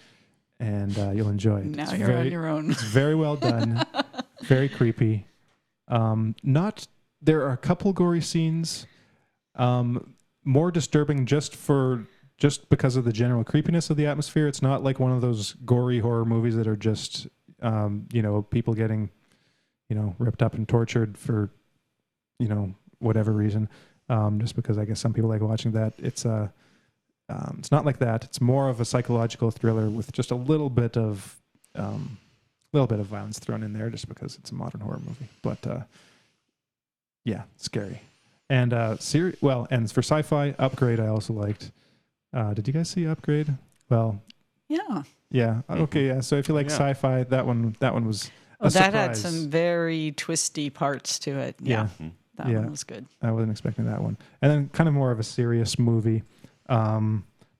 and you'll enjoy it. Now you're on your own. It's very well done, very creepy. There are a couple gory scenes, more disturbing just because of the general creepiness of the atmosphere. It's not like one of those gory horror movies that are just people getting ripped up and tortured for, whatever reason. Just because I guess some people like watching that. It's not like that. It's more of a psychological thriller with just a little bit of violence thrown in there, just because it's a modern horror movie. But scary. And and for sci-fi, Upgrade I also liked. Did you guys see Upgrade? Well, Yeah. yeah. Okay, yeah. So if you like Yeah. sci-fi, that one was Oh, a that had surprise. some very twisty parts to it. Yeah. That Yeah. one was good. I wasn't expecting that one. And then kind of more of a serious movie,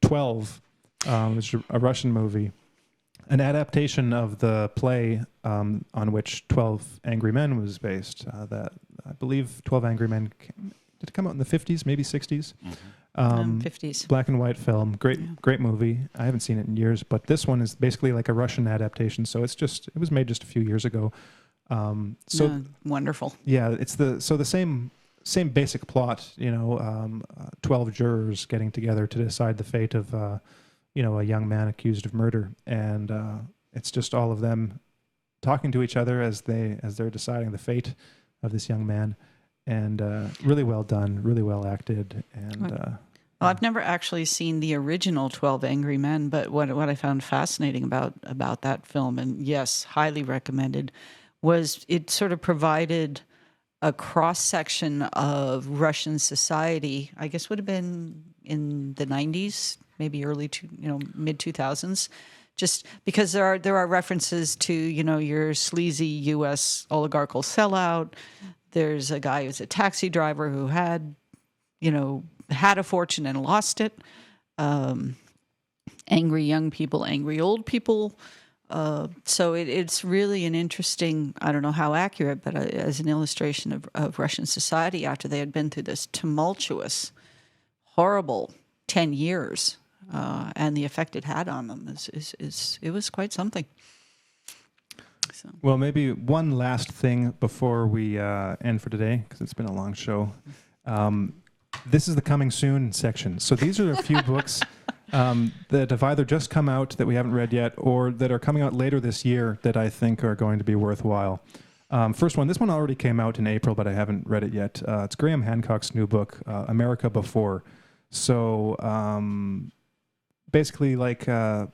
12, which is a Russian movie, an adaptation of the play on which 12 Angry Men was based. That I believe 12 Angry Men did it come out in the 50s, maybe 60s? 50s. Black and white film, great movie. I haven't seen it in years, but this one is basically like a Russian adaptation. So it was made just a few years ago. Wonderful. Yeah, it's the same basic plot. 12 jurors getting together to decide the fate of a young man accused of murder, and it's just all of them talking to each other as they're deciding the fate of this young man, and really well done, really well acted, and. Well, I've never actually seen the original 12 Angry Men, but what I found fascinating about that film, and yes, highly recommended, was it sort of provided a cross-section of Russian society, I guess would have been in the 90s, maybe mid-2000s, just because there are references to, your sleazy U.S. oligarchical sellout. There's a guy who's a taxi driver who had a fortune and lost it. Angry young people, angry old people. So it's really an interesting, I don't know how accurate, but as an illustration of Russian society after they had been through this tumultuous, horrible 10 years, and the effect it had on them it was quite something. So. Well, maybe one last thing before we end for today, because it's been a long show. This is the coming soon section. So these are a few books that have either just come out that we haven't read yet, or that are coming out later this year that I think are going to be worthwhile. First one, this one already came out in April, but I haven't read it yet. It's Graham Hancock's new book, America Before. So basically, Graham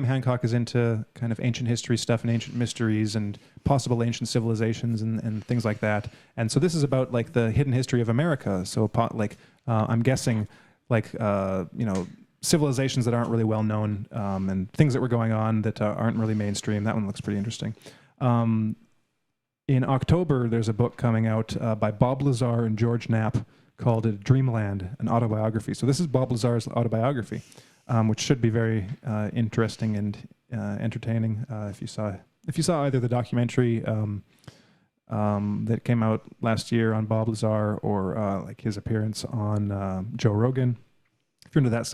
Hancock is into kind of ancient history stuff and ancient mysteries and possible ancient civilizations and things like that. And so this is about like the hidden history of America. So I'm guessing civilizations that aren't really well known and things that were going on that aren't really mainstream. That one looks pretty interesting. In October, there's a book coming out by Bob Lazar and George Knapp called Dreamland, an autobiography. So this is Bob Lazar's autobiography. Which should be very interesting and entertaining. If you saw either the documentary that came out last year on Bob Lazar or like his appearance on Joe Rogan, if you're into that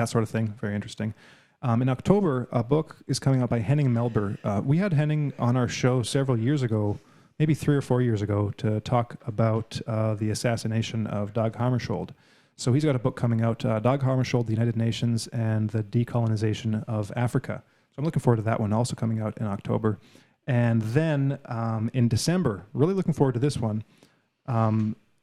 sort of thing, very interesting. In October, a book is coming out by Henning Melber. We had Henning on our show several years ago, maybe 3 or 4 years ago, to talk about the assassination of Dag Hammarskjöld. So he's got a book coming out, Dag Hammarskjöld, the United Nations, and the Decolonization of Africa. So I'm looking forward to that one, also coming out in October. And then in December, really looking forward to this one.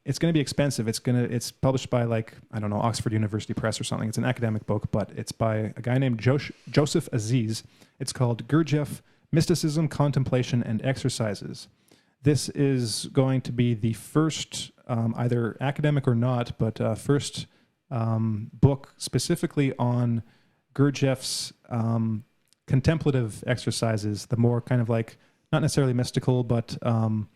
It's going to be expensive. It's published by Oxford University Press or something. It's an academic book, but it's by a guy named Joseph Aziz. It's called Gurdjieff, Mysticism, Contemplation, and Exercises. This is going to be the first, either academic or not, but first book specifically on Gurdjieff's contemplative exercises, the more kind of like, not necessarily mystical, but the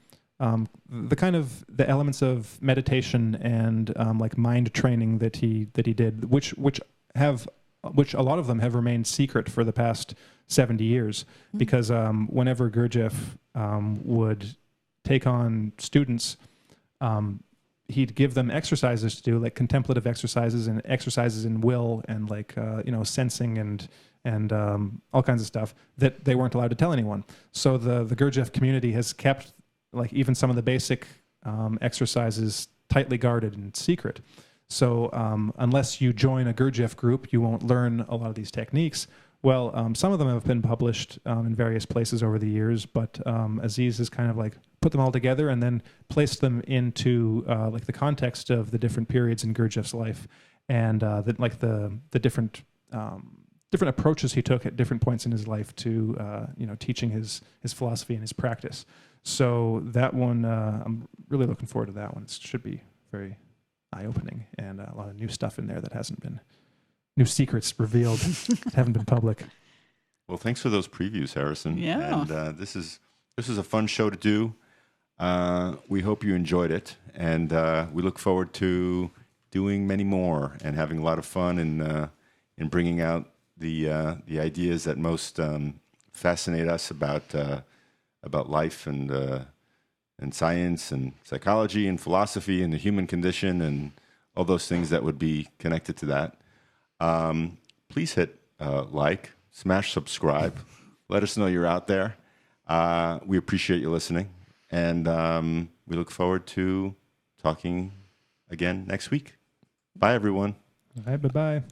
kind of the elements of meditation and like mind training that he did, which a lot of them have remained secret for the past 70 years, because whenever Gurdjieff would take on students, he'd give them exercises to do, like contemplative exercises and exercises in will and sensing and all kinds of stuff that they weren't allowed to tell anyone. So the Gurdjieff community has kept like even some of the basic exercises tightly guarded and secret. So unless you join a Gurdjieff group, you won't learn a lot of these techniques. Well, some of them have been published in various places over the years, but Aziz has kind of like put them all together and then placed them into like the context of the different periods in Gurdjieff's life and the different approaches he took at different points in his life to teaching his philosophy and his practice. So that one, I'm really looking forward to that one. It should be very, eye-opening, and a lot of new stuff in there that hasn't been, new secrets revealed that haven't been public. Well, thanks for those previews, Harrison. Yeah. And this is a fun show to do. We hope you enjoyed it, and we look forward to doing many more and having a lot of fun in bringing out the ideas that most fascinate us about life and science and psychology and philosophy and the human condition and all those things that would be connected to that. Please hit like, smash subscribe. Let us know you're out there. We appreciate you listening, and we look forward to talking again next week. Bye, everyone. Bye-bye.